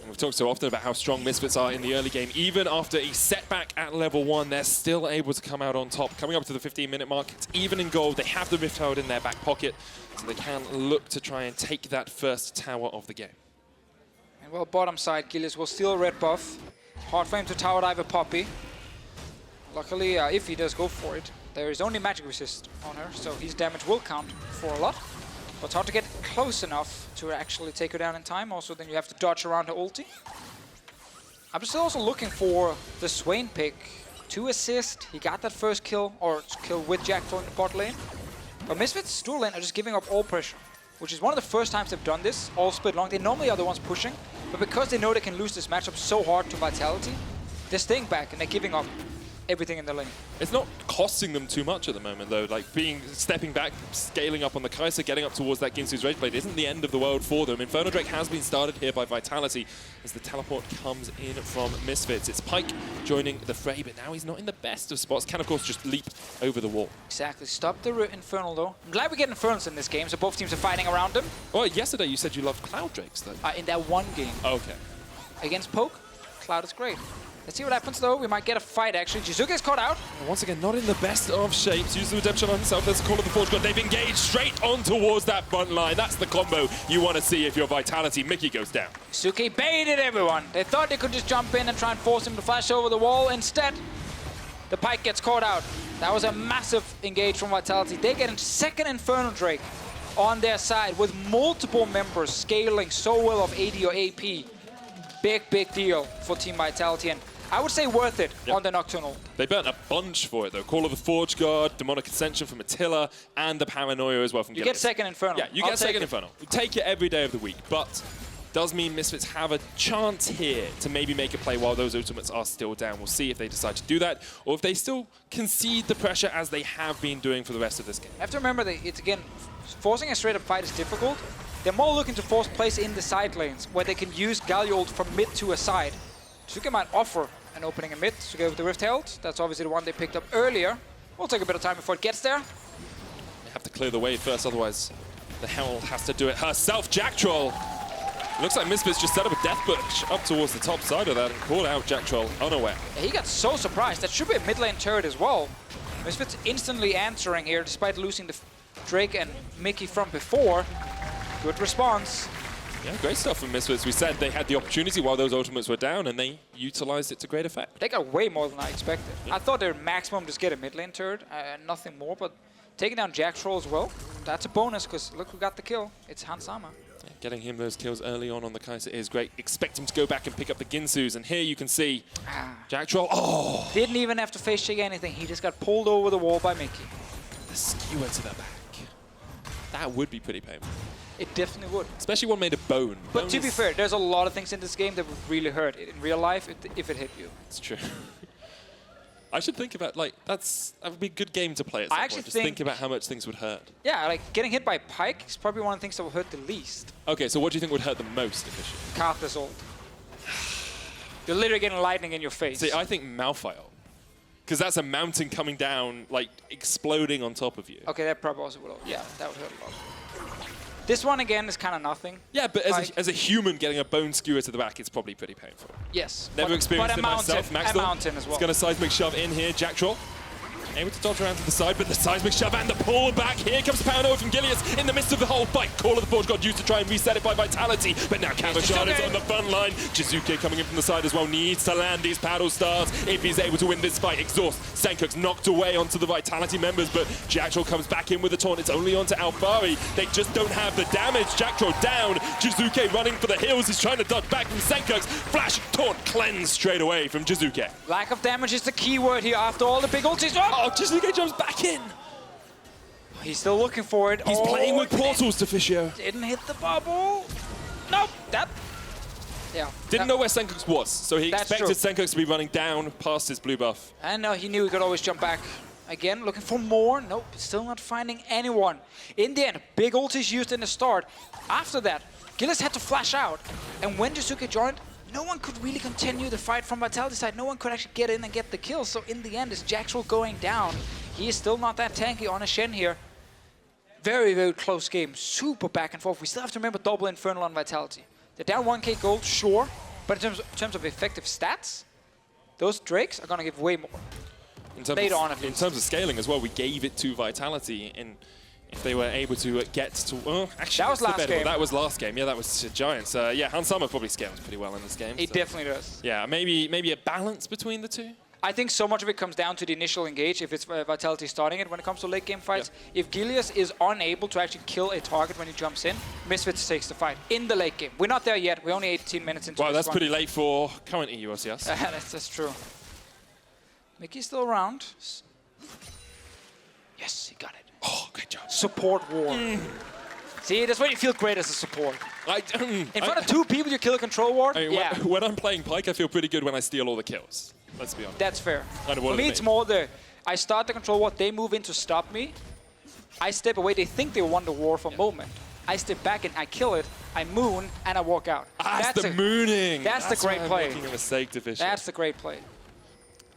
Speaker 3: We've talked so often about how strong Misfits are in the early game. Even after a setback at level 1, they're still able to come out on top. Coming up to the 15-minute mark, it's even in gold. They have the Rift Herald in their back pocket, so they can look to try and take that first tower of the game.
Speaker 8: And well, bottom side, Gilius will steal a red buff. Hard for him to tower dive a Poppy. Luckily, if he does go for it, there is only magic resist on her, so his damage will count for a lot. But it's hard to get close enough to actually take her down in time. Also, then you have to dodge around her ulti. I'm still also looking for the Swain pick. 2 assists, he got that first kill, or kill with Jactroll in the bot lane. But Misfits' dual lane are just giving up all pressure, which is one of the first times they've done this, all split long. They normally are the ones pushing, but because they know they can lose this matchup so hard to Vitality, they're staying back and they're giving up everything in the lane.
Speaker 3: It's not costing them too much at the moment, though. Like, stepping back, scaling up on the Kai'Sa, getting up towards that Ginsu's Rage Blade isn't the end of the world for them. Inferno Drake has been started here by Vitality as the teleport comes in from Misfits. It's Pyke joining the fray, but now he's not in the best of spots. Can, of course, just leap over the wall.
Speaker 8: Exactly. Stop the Infernal, though. I'm glad we get Infernals in this game, so both teams are fighting around them.
Speaker 3: Well, yesterday you said you loved Cloud Drakes, though.
Speaker 8: In that one game.
Speaker 3: Okay.
Speaker 8: Against Poke, Cloud is great. Let's see what happens, though. We might get a fight, actually. Jiizuké is caught out.
Speaker 3: And once again, not in the best of shapes. Use the redemption on himself. There's a call of the Forge God. They've engaged straight on towards that front line. That's the combo you want to see if you're Vitality. Mikyx goes down.
Speaker 8: Jiizuké baited everyone. They thought they could just jump in and try and force him to flash over the wall. Instead, the Pyke gets caught out. That was a massive engage from Vitality. They get a second Infernal Drake on their side with multiple members scaling so well of AD or AP. Big deal for Team Vitality. And I would say worth it on the Nocturnal.
Speaker 3: They burnt a bunch for it, though. Call of the Forge Guard, Demonic Ascension from Attila, and the Paranoia as well from Gilius.
Speaker 8: You get second Infernal.
Speaker 3: Yeah, you get second Infernal. You take it every day of the week, but does mean Misfits have a chance here to maybe make a play while those ultimates are still down. We'll see if they decide to do that, or if they still concede the pressure as they have been doing for the rest of this game.
Speaker 8: You have to remember that it's, again, forcing a straight-up fight is difficult. They're more looking to force plays in the side lanes, where they can use Galio ult from mid to a side. Jiizuké might offer an opening in mid to go with the Rift Herald. That's obviously the one they picked up earlier. Will take a bit of time before it gets there.
Speaker 3: They have to clear the way first, otherwise the Herald has to do it herself. Jactroll. Looks like Misfits just set up a death bush up towards the top side of that and called out Jactroll unaware.
Speaker 8: Yeah, he got so surprised. That should be a mid lane turret as well. Misfits instantly answering here despite losing the Drake and Mikyx from before. Good response.
Speaker 3: Yeah, great stuff from Misfits. We said they had the opportunity while those ultimates were down, and they utilized it to great effect.
Speaker 8: They got way more than I expected. Yeah. I thought their maximum just get a mid lane turret, nothing more, but taking down Jactroll as well, that's a bonus, because look who got the kill. It's Hansama.
Speaker 3: Yeah, getting him those kills early on the Kai'Sa is great. Expect him to go back and pick up the Ginsus, and here you can see Jactroll. Oh!
Speaker 8: Didn't even have to face check anything. He just got pulled over the wall by Mikyx.
Speaker 3: The skewer to the back. That would be pretty painful.
Speaker 8: It definitely would.
Speaker 3: Especially one made of bone.
Speaker 8: But
Speaker 3: bone
Speaker 8: to be fair, there's a lot of things in this game that would really hurt in real life if it hit you.
Speaker 3: It's true. I should think about, like, that would be a good game to play at some point. Just think about how much things would hurt.
Speaker 8: Yeah, like getting hit by Pyke is probably one of the things that will hurt the least.
Speaker 3: Okay, so what do you think would hurt the most initially?
Speaker 8: Kai'Sa's ult. You're literally getting lightning in your face.
Speaker 3: See, I think Malphite. Because that's a mountain coming down, like, exploding on top of you.
Speaker 8: Okay, that probably also would. Yeah, that would hurt a lot. This one, again, is kind of nothing.
Speaker 3: Yeah, but as a human getting a bone skewer to the back, it's probably pretty painful.
Speaker 8: Yes.
Speaker 3: Never experienced it myself.
Speaker 8: A mountain as well.
Speaker 3: It's got a seismic shove in here. Jactroll able to dodge around to the side, but the seismic shove and the pull back. Here comes Paranoia from Gilius in the midst of the whole fight. Call of the Forge God used to try and reset it by Vitality, but now Cabochard is on the front line. Jiizuké coming in from the side as well, needs to land these paddle stars if he's able to win this fight. Exhaust. Sencux knocked away onto the Vitality members, but Jactroll comes back in with a taunt. It's only onto Alphari. They just don't have the damage. Jactroll down. Jiizuké running for the hills. He's trying to dodge back from Sencux. Flash, taunt, cleanse straight away from Jiizuké.
Speaker 8: Lack of damage is the key word here after all the big ultis.
Speaker 3: Oh, Jiizuké jumps back in.
Speaker 8: He's still looking for it.
Speaker 3: He's playing with portals, Deficio.
Speaker 8: Didn't hit the bubble. Nope, that... Yeah.
Speaker 3: Didn't know where Sencux was, so he
Speaker 8: That's
Speaker 3: expected
Speaker 8: true.
Speaker 3: Sencux to be running down past his blue buff.
Speaker 8: And he knew he could always jump back. Again, looking for more. Nope, still not finding anyone. In the end, big ultis used in the start. After that, Gilius had to flash out. And when Jiizuké joined, no one could really continue the fight from Vitality's side. No one could actually get in and get the kill. So in the end, it's Jactroll going down. He is still not that tanky on a Shen here. Very, very close game. Super back and forth. We still have to remember double Infernal on Vitality. They're down 1k gold, sure. But in terms of effective stats, those Drakes are going to give way more.
Speaker 3: In terms of scaling as well, we gave it to Vitality, and if they were able to get to... actually,
Speaker 8: that was last game.
Speaker 3: That was last game. Yeah, that was Giants. Yeah, Hans Summer probably scales pretty well in this game.
Speaker 8: It definitely does.
Speaker 3: Yeah, maybe a balance between the two.
Speaker 8: I think so much of it comes down to the initial engage, if it's Vitality starting it when it comes to late game fights. Yeah. If Gilius is unable to actually kill a target when he jumps in, Misfits takes the fight in the late game. We're not there yet. We're only 18 minutes into this.
Speaker 3: Wow, that's
Speaker 8: one.
Speaker 3: pretty late for current EU LCS.
Speaker 8: That's true. Mikyx still around. Yes, he got it.
Speaker 3: Oh, good job.
Speaker 8: Support war. See, that's when you feel great as a support. In front of two people, you kill a control ward.
Speaker 3: I mean, when I'm playing Pyke, I feel pretty good when I steal all the kills. Let's be honest.
Speaker 8: That's fair.
Speaker 3: Kind of
Speaker 8: For me, it's more I start the control ward, they move in to stop me. I step away, they think they won the war for a moment. I step back and I kill it, I moon, and I walk out.
Speaker 3: That's the mooning.
Speaker 8: That's the great play.
Speaker 3: Making a mistake, Deficio.
Speaker 8: That's the great play.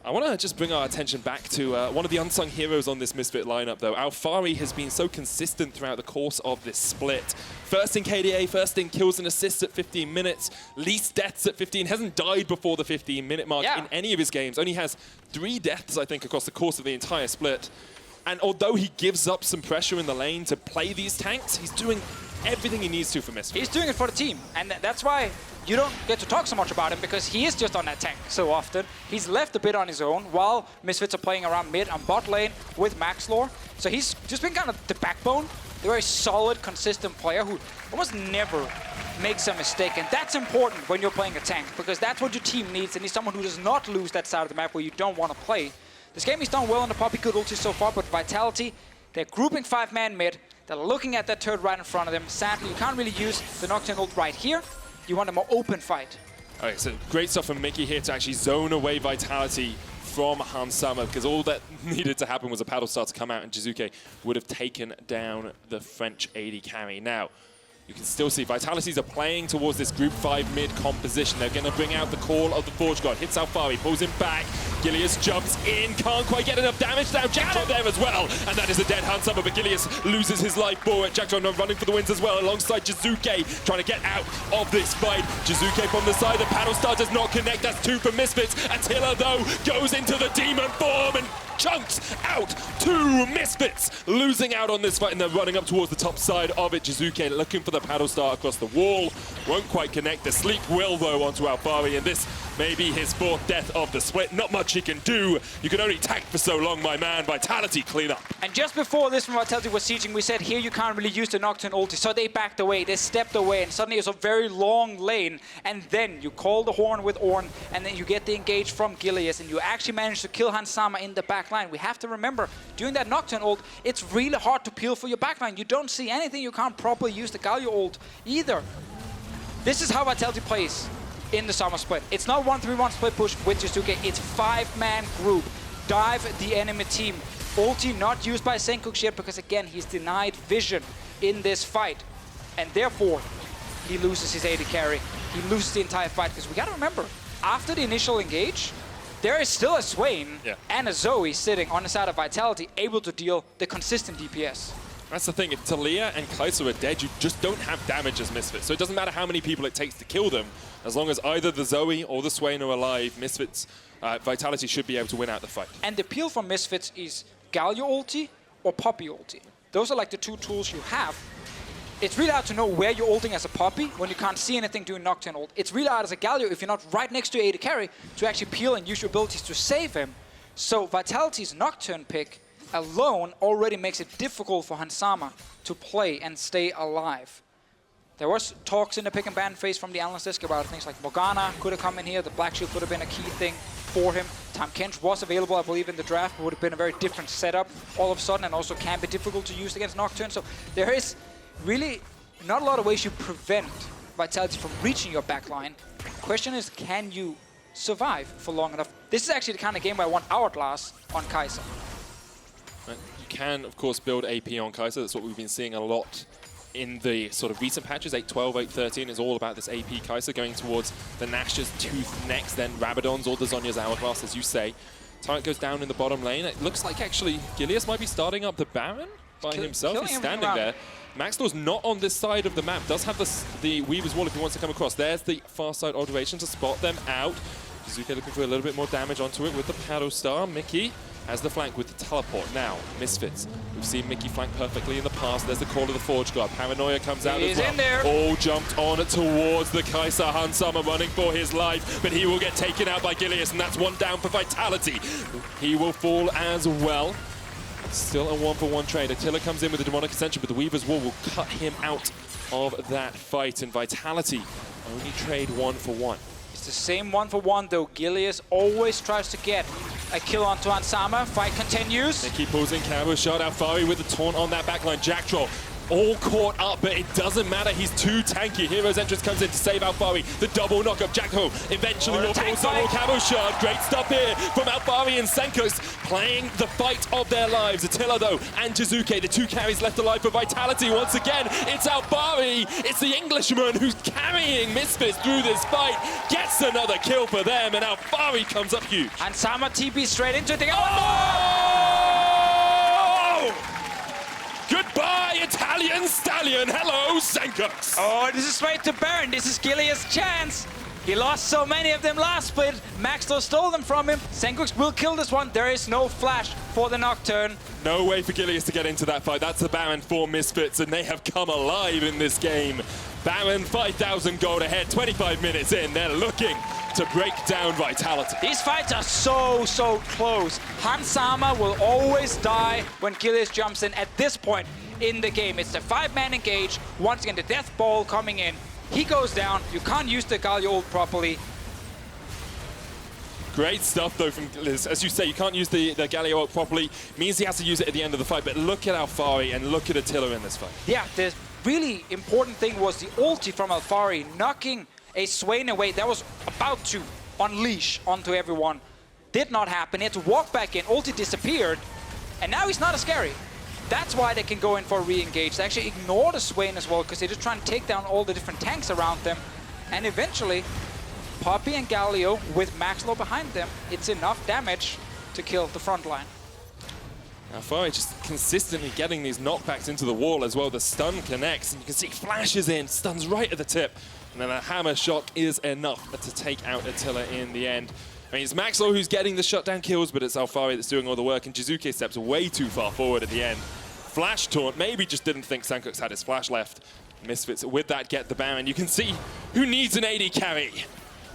Speaker 3: I want to just bring our attention back to one of the unsung heroes on this Misfit lineup, though. Alphari has been so consistent throughout the course of this split. First in KDA, first in kills and assists at 15 minutes, least deaths at 15, hasn't died before the 15-minute mark in any of his games. Only has 3 deaths, I think, across the course of the entire split. And although he gives up some pressure in the lane to play these tanks, he's doing everything he needs to for Misfits.
Speaker 8: He's doing it for the team, and that's why you don't get to talk so much about him, because he is just on that tank so often. He's left a bit on his own while Misfits are playing around mid on bot lane with Maxlore. So he's just been kind of the backbone, a very solid, consistent player who almost never makes a mistake. And that's important when you're playing a tank, because that's what your team needs, and he's someone who does not lose that side of the map where you don't want to play. This game he's done well on the Poppy, good ulti so far, but Vitality, they're grouping 5-man mid. They're looking at that turret right in front of them. Sadly, you can't really use the Nocturne ult right here. You want a more open fight.
Speaker 3: Okay, so great stuff from Mickey here to actually zone away Vitality from Hans Summer, because all that needed to happen was a paddle star to come out and Jiizuké would have taken down the French AD carry. Now, you can still see Vitalities are playing towards this group 5 mid composition. They're going to bring out the call of the Forge God. Hits Alphari, pulls him back. Gilius jumps in, can't quite get enough damage. Now Jactroll there as well. And that is a dead Hans Summer, but Gilius loses his life for it. Jactroll running for the wins as well, alongside Jiizuké, trying to get out of this fight. Jiizuké from the side, the paddle star does not connect. That's 2 for Misfits. Attila, though, goes into the demon form and chunks out 2 Misfits, losing out on this fight, and they're running up towards the top side of it. Jiizuké looking for the paddle star across the wall, won't quite connect. The sleep will, though, onto Alphari, and this may be his 4th death of the split. Not much he can do. You can only tank for so long, my man. Vitality clean up.
Speaker 8: And just before this, when Vitality was sieging, we said here you can't really use the Nocturne ulti, so they backed away, they stepped away, and suddenly it's a very long lane, and then you call the horn with Ornn, and then you get the engage from Gilius, and you actually manage to kill Hans Summer in the back line. We have to remember, during that Nocturne ult, it's really hard to peel for your backline. You don't see anything, you can't properly use the Galio ult either. This is how Vitality plays in the Summer Split. It's not 1-3-1 split push with Jiizuké, it's 5-man group. Dive the enemy team. Ulti not used by Sencux yet, because again, he's denied vision in this fight. And therefore, he loses his AD carry. He loses the entire fight, because we gotta remember, after the initial engage, there is still a Swain and a Zoe sitting on the side of Vitality, able to deal the consistent DPS.
Speaker 3: That's the thing, if Taliyah and Kai'Sa are dead, you just don't have damage as Misfits. So it doesn't matter how many people it takes to kill them. As long as either the Zoe or the Swain are alive, Misfits, Vitality should be able to win out the fight.
Speaker 8: And the appeal from Misfits is Galio ulti or Poppy ulti. Those are like the two tools you have. It's really hard to know where you're ulting as a Poppy when you can't see anything doing Nocturne ult. It's really hard as a Galio if you're not right next to AD carry to actually peel and use your abilities to save him. So Vitality's Nocturne pick alone already makes it difficult for Hans Sama to play and stay alive. There was talks in the pick and ban phase from the analyst desk about things like Morgana could have come in here, the Black Shield could have been a key thing for him. Tahm Kench was available, I believe, in the draft, but would have been a very different setup all of a sudden, and also can be difficult to use against Nocturne. So there is really not a lot of ways you prevent Vitality from reaching your backline. Question is, can you survive for long enough? This is actually the kind of game where I want Hourglass on Kai'Sa.
Speaker 3: You can, of course, build AP on Kai'Sa. That's what we've been seeing a lot in the sort of recent patches. 8.12, 8.13 is all about this AP Kai'Sa going towards the Nash's Tooth next, then Rabadon's or the Zhonya's Hourglass, as you say. Turret goes down in the bottom lane. It looks like actually Gilius might be starting up the Baron by himself. He's standing there. Maxlore's not on this side of the map. Does have the Weaver's Wall if he wants to come across. There's the far side observation to spot them out. Jiizuké looking for a little bit more damage onto it with the Paddle Star. Mikyx has the flank with the teleport. Now, Misfits. We've seen Mikyx flank perfectly in the past. There's the call of the Forge Guard. Paranoia comes out as well.
Speaker 8: In there.
Speaker 3: All jumped on towards the Kai'Sa. Hans Sama running for his life, but he will get taken out by Gilius, and that's one down for Vitality. He will fall as well. Still a 1-for-1 trade. Attila comes in with the Demonic Ascension, but the Weaver's Wall will cut him out of that fight, and Vitality only trade 1-for-1.
Speaker 8: It's the same 1-for-1 though. Gilius always tries to get a kill onto Hans Sama. Fight continues.
Speaker 3: They keep pulling Cabochard. Alphari with the taunt on that backline. Jactroll all caught up, but it doesn't matter. He's too tanky. Hero's Entrance comes in to save Alphari. The double knock of Jactroll eventually will pull someone. Cabochard. Great stuff here from Alphari and Sencux, playing the fight of their lives. Attila though and Jiizuké, the two carries left alive for Vitality. Once again, it's Alphari. It's the Englishman who's carrying Misfits through this fight. Gets another kill for them, and Alphari comes up huge.
Speaker 8: And Sama TP straight into it.
Speaker 3: Goodbye, Italian Stallion. Hello, Sencux.
Speaker 8: Oh, this is straight to Baron. This is Gilius' chance. He lost so many of them last split. Maxlore stole them from him. Sencux will kill this one. There is no flash for the Nocturne.
Speaker 3: No way for Gilius to get into that fight. That's the Baron for Misfits, and they have come alive in this game. Baron, 5,000 gold ahead, 25 minutes in. They're looking to break down Vitality.
Speaker 8: These fights are so close. Hans Sama will always die when Gilius jumps in at this point in the game. It's the 5-man engage. Once again, the Death Ball coming in. He goes down. You can't use the Galio ult properly.
Speaker 3: Great stuff, though, from Gilius. As you say, you can't use the Galio ult properly. Means he has to use it at the end of the fight. But look at Alphari and look at Attila in this fight.
Speaker 8: Yeah, the really important thing was the ulti from Alphari, knocking a Swain away that was about to unleash onto everyone. Did not happen. He had to walk back in. Ulti disappeared. And now he's not as scary. That's why they can go in for a re-engage. They actually ignore the Swain as well, because they're just trying to take down all the different tanks around them. And eventually, Poppy and Galio with Maxlore behind them, it's enough damage to kill the front line.
Speaker 3: Alphari just consistently getting these knockbacks into the wall as well. The stun connects, and you can see flashes in, stuns right at the tip. And then a hammer shock is enough to take out Attila in the end. I mean, it's Maxlore who's getting the shutdown kills, but it's Alphari that's doing all the work, and Jiizuké steps way too far forward at the end. Flash taunt, maybe just didn't think Sencux had his flash left. Misfits with that get the Baron. You can see who needs an AD carry.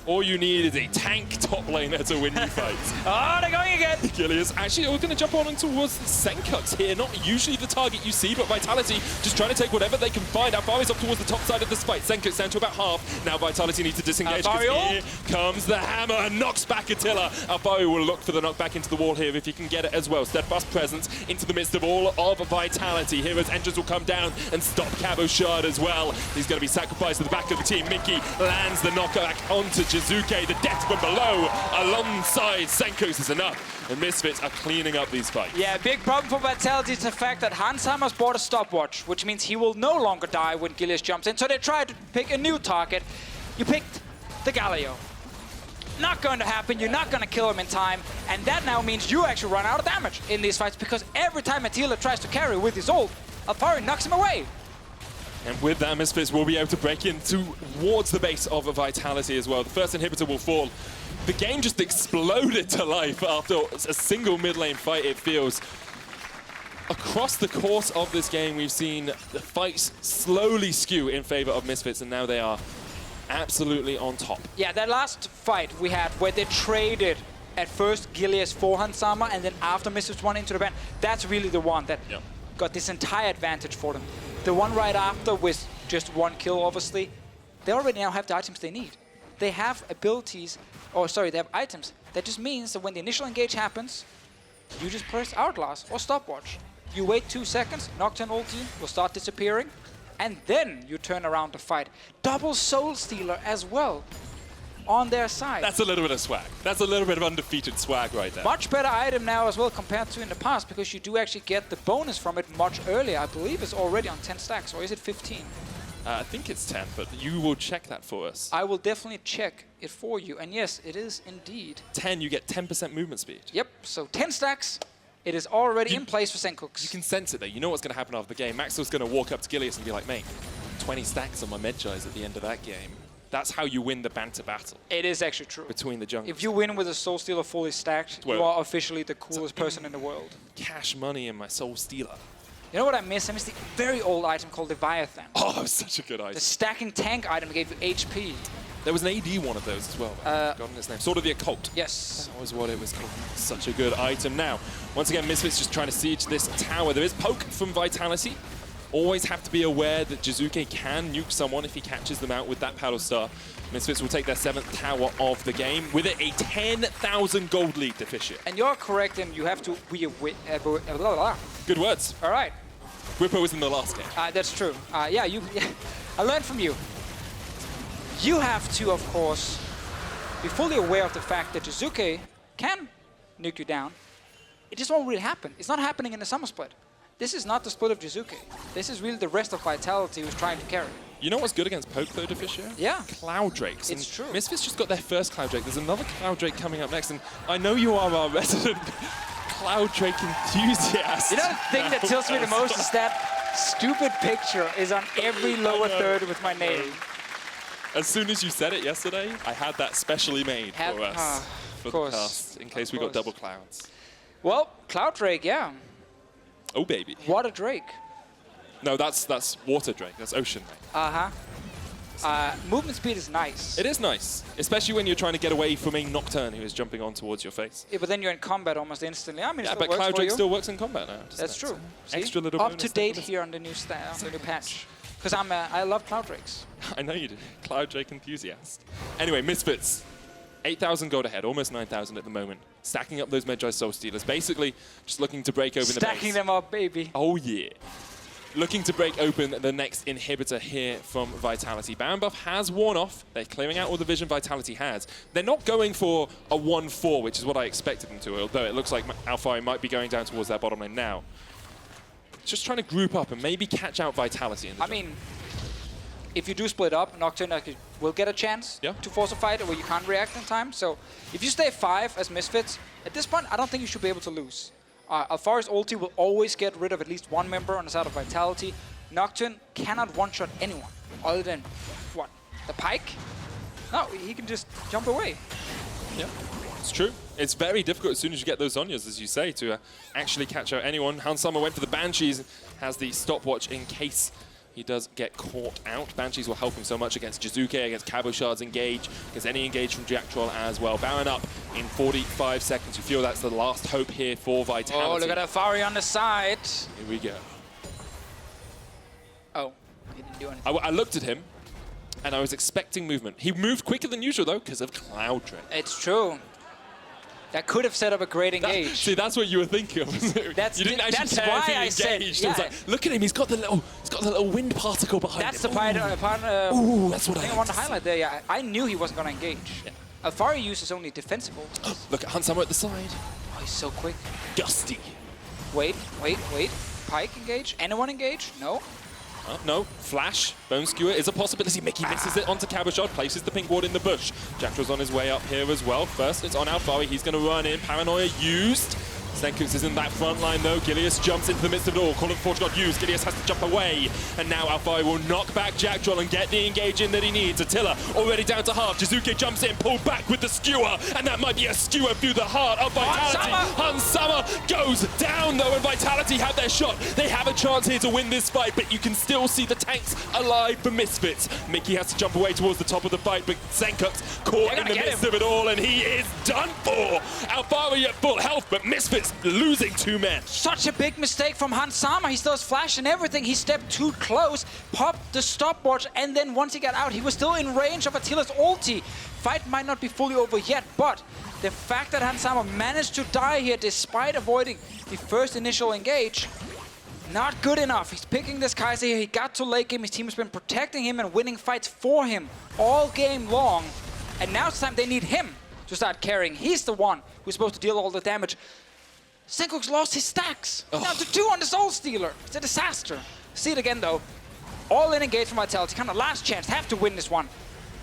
Speaker 3: All you need is a tank top laner to win you fights.
Speaker 8: Oh, they're going again!
Speaker 3: Gilius, actually, we're going to jump on towards Sencux here. Not usually the target you see, but Vitality just trying to take whatever they can find. Alphari's up towards the top side of this fight. Sencux down to about half. Now Vitality needs to disengage, because here comes the hammer and knocks back Attila. Alphari will look for the knockback into the wall here if he can get it as well. Steadfast presence into the midst of all of Vitality. Hero's Entrance will come down and stop Cabochard as well. He's going to be sacrificed to the back of the team. Mikyx lands the knockback onto Jiizuké. The death from below alongside Sencux is enough, and Misfits are cleaning up these fights.
Speaker 8: Yeah, big problem for Vitality is the fact that Hans Hammer's bought a stopwatch, which means he will no longer die when Gilius jumps in. So they try to pick a new target. You picked the Galio. Not going to happen. You're not going to kill him in time. And that now means you actually run out of damage in these fights, because every time Attila tries to carry with his ult, Alphari knocks him away.
Speaker 3: And with that, Misfits will be able to break in towards the base of Vitality as well. The first inhibitor will fall. The game just exploded to life after a single mid lane fight, it feels. Across the course of this game, we've seen the fights slowly skew in favor of Misfits, and now they are absolutely on top.
Speaker 8: Yeah, that last fight we had where they traded at first Gilius for Hans Sama, and then after Misfits won into the ban, that's really the one that got this entire advantage for them. The one right after with just one kill, obviously, they already now have the items they need. They have abilities, or sorry, they have items. That just means that when the initial engage happens, you just press Hourglass or Stopwatch. You wait 2 seconds, Nocturne ulti will start disappearing, and then you turn around to fight. Double Soul Stealer as well on their side.
Speaker 3: That's a little bit of swag. That's a little bit of undefeated swag right there.
Speaker 8: Much better item now as well compared to in the past, because you do actually get the bonus from it much earlier. I believe it's already on 10 stacks, or is it 15?
Speaker 3: I think it's 10, but you will check that for us.
Speaker 8: I will definitely check it for you. And yes, it is indeed.
Speaker 3: 10, you get 10% movement speed.
Speaker 8: Yep, so 10 stacks. It is already in place for Sencux.
Speaker 3: You can sense it though. You know what's going to happen after the game. Maxlore's going to walk up to Gilius and be like, mate, 20 stacks on my Medjais at the end of that game. That's how you win the banter battle.
Speaker 8: It is actually true.
Speaker 3: Between the junglers.
Speaker 8: If you win with a Soul Stealer fully stacked, you are officially the coolest person in the world.
Speaker 3: Cash money in my Soul Stealer.
Speaker 8: You know what I miss? I miss the very old item called Leviathan.
Speaker 3: Oh, such a good item.
Speaker 8: The stacking tank item gave you HP.
Speaker 3: There was an AD one of those as well. I've forgotten his name. Sword of the Occult.
Speaker 8: Yes.
Speaker 3: That was what it was called. Such a good item. Now, once again, Misfits just trying to siege this tower. There is poke from Vitality. Always have to be aware that Jiizuké can nuke someone if he catches them out with that Paddle Star. Misfits will take their 7th tower of the game. With it, a 10,000 gold lead, Deficio.
Speaker 8: And you're correct, and you have to...
Speaker 3: Good words.
Speaker 8: All right.
Speaker 3: Bwipo was in the last game.
Speaker 8: That's true. Yeah, I learned from you. You have to, of course, be fully aware of the fact that Jiizuké can nuke you down. It just won't really happen. It's not happening in the Summer Split. This is not the split of Jiizuké. This is really the rest of Vitality who's trying to carry.
Speaker 3: You know what's good against poke though, Deficio?
Speaker 8: Yeah.
Speaker 3: Cloud Drakes.
Speaker 8: It's true.
Speaker 3: Misfits just got their first Cloud Drake. There's another Cloud Drake coming up next, and I know you are our resident Cloud Drake enthusiast.
Speaker 8: You know the thing that tilts me the most is that stupid picture is on every lower third with my name.
Speaker 3: As soon as you said it yesterday, I had that specially made for us for the cast, in case we got double clouds.
Speaker 8: Well, Cloud Drake, yeah.
Speaker 3: Oh, baby.
Speaker 8: What a Drake.
Speaker 3: No, that's Water Drake. That's Ocean Drake.
Speaker 8: Movement speed is nice.
Speaker 3: It is nice, especially when you're trying to get away from a Nocturne who is jumping on towards your face.
Speaker 8: Yeah, but then you're in combat almost instantly. I mean,
Speaker 3: yeah, but Cloud Drake still works in combat now.
Speaker 8: That's true.
Speaker 3: Extra little
Speaker 8: up to date here on the new patch. Because I love Cloud Drakes.
Speaker 3: I know you do. Cloud Drake enthusiast. Anyway, Misfits. 8,000 gold ahead, almost 9,000 at the moment. Stacking up those Medjai Soul Stealers. Basically, just looking to break open the base.
Speaker 8: Stacking them up, baby.
Speaker 3: Oh, yeah. Looking to break open the next inhibitor here from Vitality. Baron buff has worn off. They're clearing out all the vision Vitality has. They're not going for a 1-4, which is what I expected them to, although it looks like Alphari might be going down towards their bottom lane now. Just trying to group up and maybe catch out Vitality. I
Speaker 8: mean, if you do split up, Nocturne will get a chance to force a fight where you can't react in time. So if you stay 5 as Misfits, at this point, I don't think you should be able to lose. Alphari's ulti will always get rid of at least one member on the side of Vitality. Nocturne cannot one-shot anyone other than, what, the Pyke? No, he can just jump away.
Speaker 3: Yeah, it's true. It's very difficult as soon as you get those Zhonyas, as you say, to actually catch out anyone. Hans Sama went for the Banshees, has the stopwatch in case he does get caught out. Banshees will help him so much against Jiizuké, against Cabochard's engage, against any engage from Jactroll as well. Baron up in 45 seconds. You feel that's the last hope here for Vitality.
Speaker 8: Oh, look at Alphari on the side.
Speaker 3: Here we go.
Speaker 8: Oh, he didn't do anything.
Speaker 3: I looked at him, and I was expecting movement. He moved quicker than usual, though, because of Cloud Drake.
Speaker 8: It's true. That could have set up a great engage.
Speaker 3: See, that's what you were thinking of. You didn't actually care if he engaged. It was like, look at him, he's got the little wind particle behind him.
Speaker 8: That's the part
Speaker 3: Ooh, that's what
Speaker 8: I want to highlight there. Yeah, I knew he wasn't going to engage. Yeah. Alphari uses only defensive ults.
Speaker 3: Look at Hans Sama at the side.
Speaker 8: Oh, he's so quick.
Speaker 3: Gusty.
Speaker 8: Wait. Pyke engage? Anyone engage? No.
Speaker 3: Oh, no, flash, Bone Skewer is a possibility. Mikyx misses it onto Cabochard, places the pink ward in the bush. Jactroll's on his way up here as well. First, it's on Alphari. He's going to run in. Paranoia used. Sencux is in that front line though. Gilius jumps into the midst of it all. Call of the Forge got used. Gilius has to jump away. And now Alphari will knock back Jactroll and get the engage in that he needs. Attila already down to half. Jiizuké jumps in, pulled back with the skewer. And that might be a skewer through the heart of Vitality. Hansama goes down though, and Vitality have their shot. They have a chance here to win this fight, but you can still see the tanks alive for Misfits. Mikyx has to jump away towards the top of the fight, but Sencux caught in the midst of it all, and he is done for. Alphari at full health, but Misfits losing 2 men.
Speaker 8: Such a big mistake from Hansama. He still has flash and everything. He stepped too close, popped the stopwatch, and then once he got out, he was still in range of Attila's ulti. Fight might not be fully over yet, but the fact that Hansama managed to die here despite avoiding the first initial engage, not good enough. He's picking this Kai'Sa here. He got to late game. His team has been protecting him and winning fights for him all game long. And now it's time they need him to start carrying. He's the one who's supposed to deal all the damage. Sencux lost his stacks. Down to 2 on the Soul Stealer. It's a disaster. See it again though. All in engage from Vitality. Kind of last chance. Have to win this one.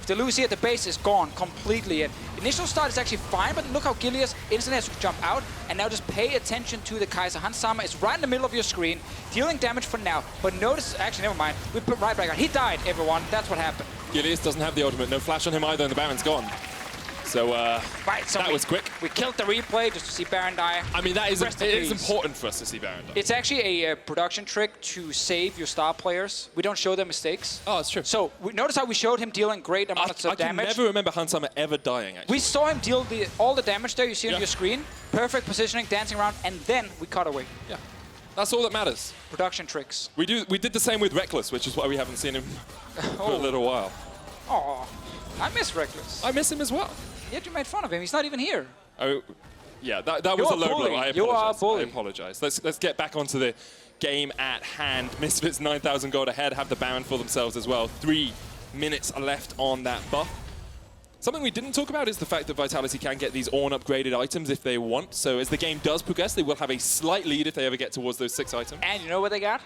Speaker 8: If they lose here, the base is gone completely. And initial start is actually fine, but look how Gilius instantly has to jump out. And now just pay attention to the Kai'Sa. Hansama is right in the middle of your screen, dealing damage for now. But notice, actually, never mind. We put right back on. He died, everyone. That's what happened.
Speaker 3: Gilius doesn't have the ultimate. No flash on him either, and the Baron's gone. So, that was quick.
Speaker 8: We killed the replay just to see Baron die.
Speaker 3: I mean, it is important for us to see Baron die.
Speaker 8: It's actually a production trick to save your star players. We don't show them mistakes.
Speaker 3: Oh, that's true.
Speaker 8: So, notice how we showed him dealing great amounts of damage.
Speaker 3: I can never remember Hansama ever dying, actually.
Speaker 8: We saw him deal all the damage there you see on your screen. Perfect positioning, dancing around, and then we cut away.
Speaker 3: Yeah. That's all that matters.
Speaker 8: Production tricks.
Speaker 3: We did the same with Reckless, which is why we haven't seen him for a little while.
Speaker 8: Oh, I miss Reckless.
Speaker 3: I miss him as well.
Speaker 8: Yet you made fun of him. He's not even here.
Speaker 3: Oh, yeah, that was a low blow. I apologize.
Speaker 8: You are a bully.
Speaker 3: I apologize. Let's get back onto the game at hand. Misfits 9,000 gold ahead, have the Baron for themselves as well. 3 minutes left on that buff. Something we didn't talk about is the fact that Vitality can get these Ornn upgraded items if they want. So as the game does progress, they will have a slight lead if they ever get towards those 6 items.
Speaker 8: And you know what they got?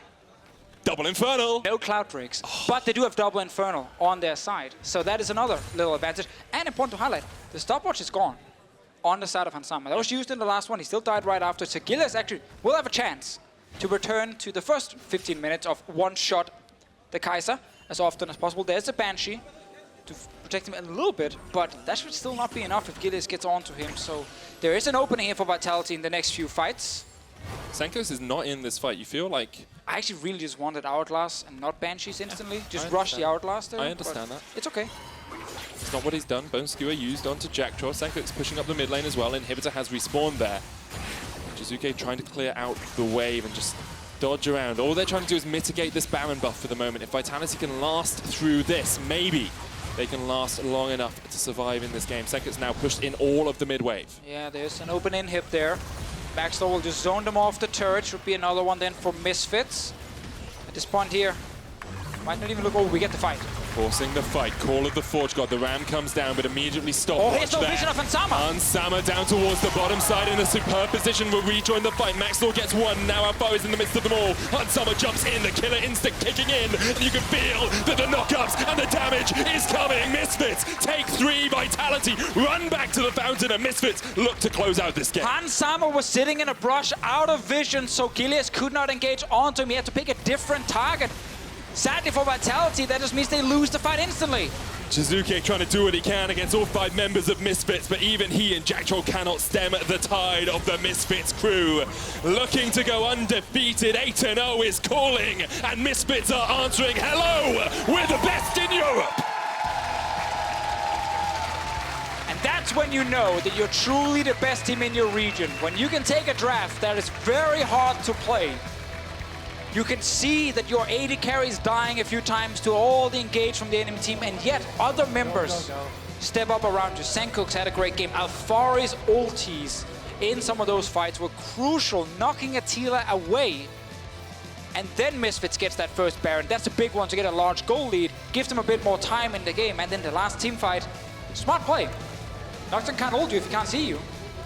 Speaker 3: Double Infernal!
Speaker 8: No Cloud Breaks, but they do have Double Infernal on their side. So that is another little advantage. And important to highlight, the stopwatch is gone on the side of Hansama. That was used in the last one. He still died right after. So Gilius actually will have a chance to return to the first 15 minutes of one-shot the Kai'Sa as often as possible. There's a Banshee to protect him a little bit, but that should still not be enough if Gilius gets onto him. So there is an opening here for Vitality in the next few fights.
Speaker 3: Sencux is not in this fight. You feel like...
Speaker 8: I actually really just wanted Hourglass and not Banshees instantly. Just rush the Hourglass there.
Speaker 3: I understand that.
Speaker 8: It's okay.
Speaker 3: It's not what he's done. Bone Skewer used onto Jactroll. Sencux pushing up the mid lane as well. Inhibitor has respawned there. Jiizuké trying to clear out the wave and just dodge around. All they're trying to do is mitigate this Baron buff for the moment. If Vitality can last through this, maybe they can last long enough to survive in this game. Sencux now pushed in all of the mid wave.
Speaker 8: Yeah, there's an open inhib there. Maxlore will just zone them off the turret. Should be another one then for Misfits. At this point here, might not even look over. We get the fight.
Speaker 3: Forcing the fight. Call of the Forge God. The Ram comes down, but immediately stopped.
Speaker 8: Oh, here's no vision of Hansama.
Speaker 3: Hansama down towards the bottom side in a superb position. Will rejoin the fight. Maxlore gets one. Now Alphari is in the midst of them all. Hansama jumps in. The killer instinct kicking in. And you can feel that the knockups and the damage is coming. Misfits take 3. Vitality run back to the fountain, and Misfits look to close out this game.
Speaker 8: Hansama was sitting in a brush out of vision, so Gilius could not engage onto him. He had to pick a different target. Sadly for Vitality, that just means they lose the fight instantly.
Speaker 3: Jiizuké trying to do what he can against all 5 members of Misfits, but even he and Jactroll cannot stem the tide of the Misfits crew. Looking to go undefeated, 8-0 is calling, and Misfits are answering, hello, we're the best in Europe.
Speaker 8: And that's when you know that you're truly the best team in your region. When you can take a draft that is very hard to play. You can see that your AD carry is dying a few times to all the engage from the enemy team, and yet other members step up around you. Sencux had a great game. Alphari's ultis in some of those fights were crucial, knocking Attila away. And then Misfits gets that first Baron. That's a big one to get a large goal lead, gives them a bit more time in the game, and then the last team fight, smart play. Nocturne can't hold you if he can't see you.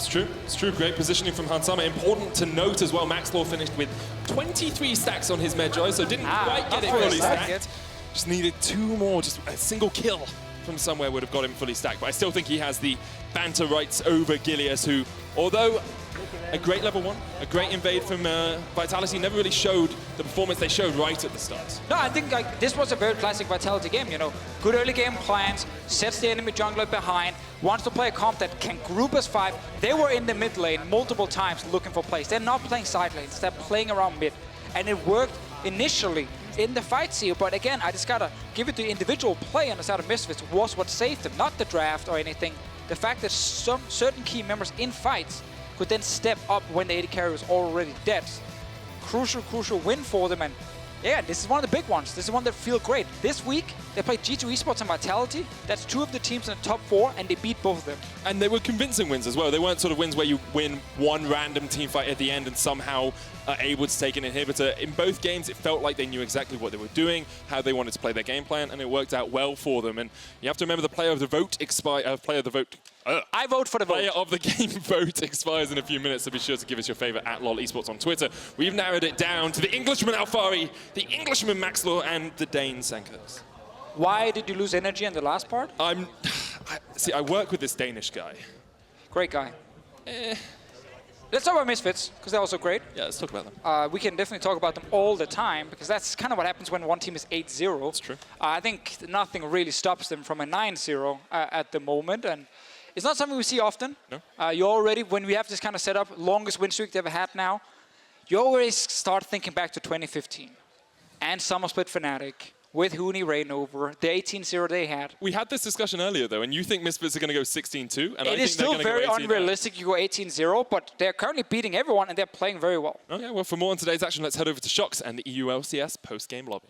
Speaker 3: It's true. It's true. Great positioning from Hansama. Important to note as well, Maxlore finished with 23 stacks on his Medjoy, so didn't quite get it fully stacked. Just needed 2 more. Just a single kill from somewhere would have got him fully stacked. But I still think he has the banter rights over Gilius, who, although a great level 1, a great invade from Vitality, never really showed the performance they showed right at the start.
Speaker 8: No, I think like this was a very classic Vitality game, you know. Good early game plans, sets the enemy jungler behind, wants to play a comp that can group as 5. They were in the mid lane multiple times looking for plays. They're not playing side lanes, they're playing around mid. And it worked initially in the fight seal, but again, I just gotta give it the individual play on the side of Misfits was what saved them, not the draft or anything. The fact that some certain key members in fights could then step up when the AD carry was already dead. Crucial win for them, and yeah, this is one of the big ones. This is one that feels great. This week, they played G2 Esports and Vitality. That's 2 of the teams in the top 4, and they beat both of them.
Speaker 3: And they were convincing wins as well. They weren't sort of wins where you win one random team fight at the end and somehow are able to take an inhibitor. In both games, it felt like they knew exactly what they were doing, how they wanted to play their game plan, and it worked out well for them. And you have to remember the player of the vote
Speaker 8: I vote for the vote.
Speaker 3: Player of the game vote expires in a few minutes, so be sure to give us your favorite at LOL Esports on Twitter. We've narrowed it down to the Englishman Alphari, the Englishman Maxlore, and the Dane Sencux.
Speaker 8: Why did you lose energy in the last part?
Speaker 3: See, I work with this Danish guy.
Speaker 8: Great guy. Let's talk about Misfits, because they're also great.
Speaker 3: Yeah, let's talk about them.
Speaker 8: We can definitely talk about them all the time, because that's kind of what happens when one team is 8-0.
Speaker 3: That's true.
Speaker 8: I think nothing really stops them from a 9-0 at the moment, and it's not something we see often.
Speaker 3: No.
Speaker 8: You already, when we have this kind of setup, longest win streak they've ever had now, you always start thinking back to 2015 and Summer Split Fnatic with Huni Rainover, the 18-0 they had.
Speaker 3: We had this discussion earlier, though, and you think Misfits are going to go 16-2, and
Speaker 8: it is still very unrealistic you go 18-0, but they're currently beating everyone, and they're playing very well.
Speaker 3: Okay, well, for more on today's action, let's head over to Sjokz and the EU LCS post-game lobby.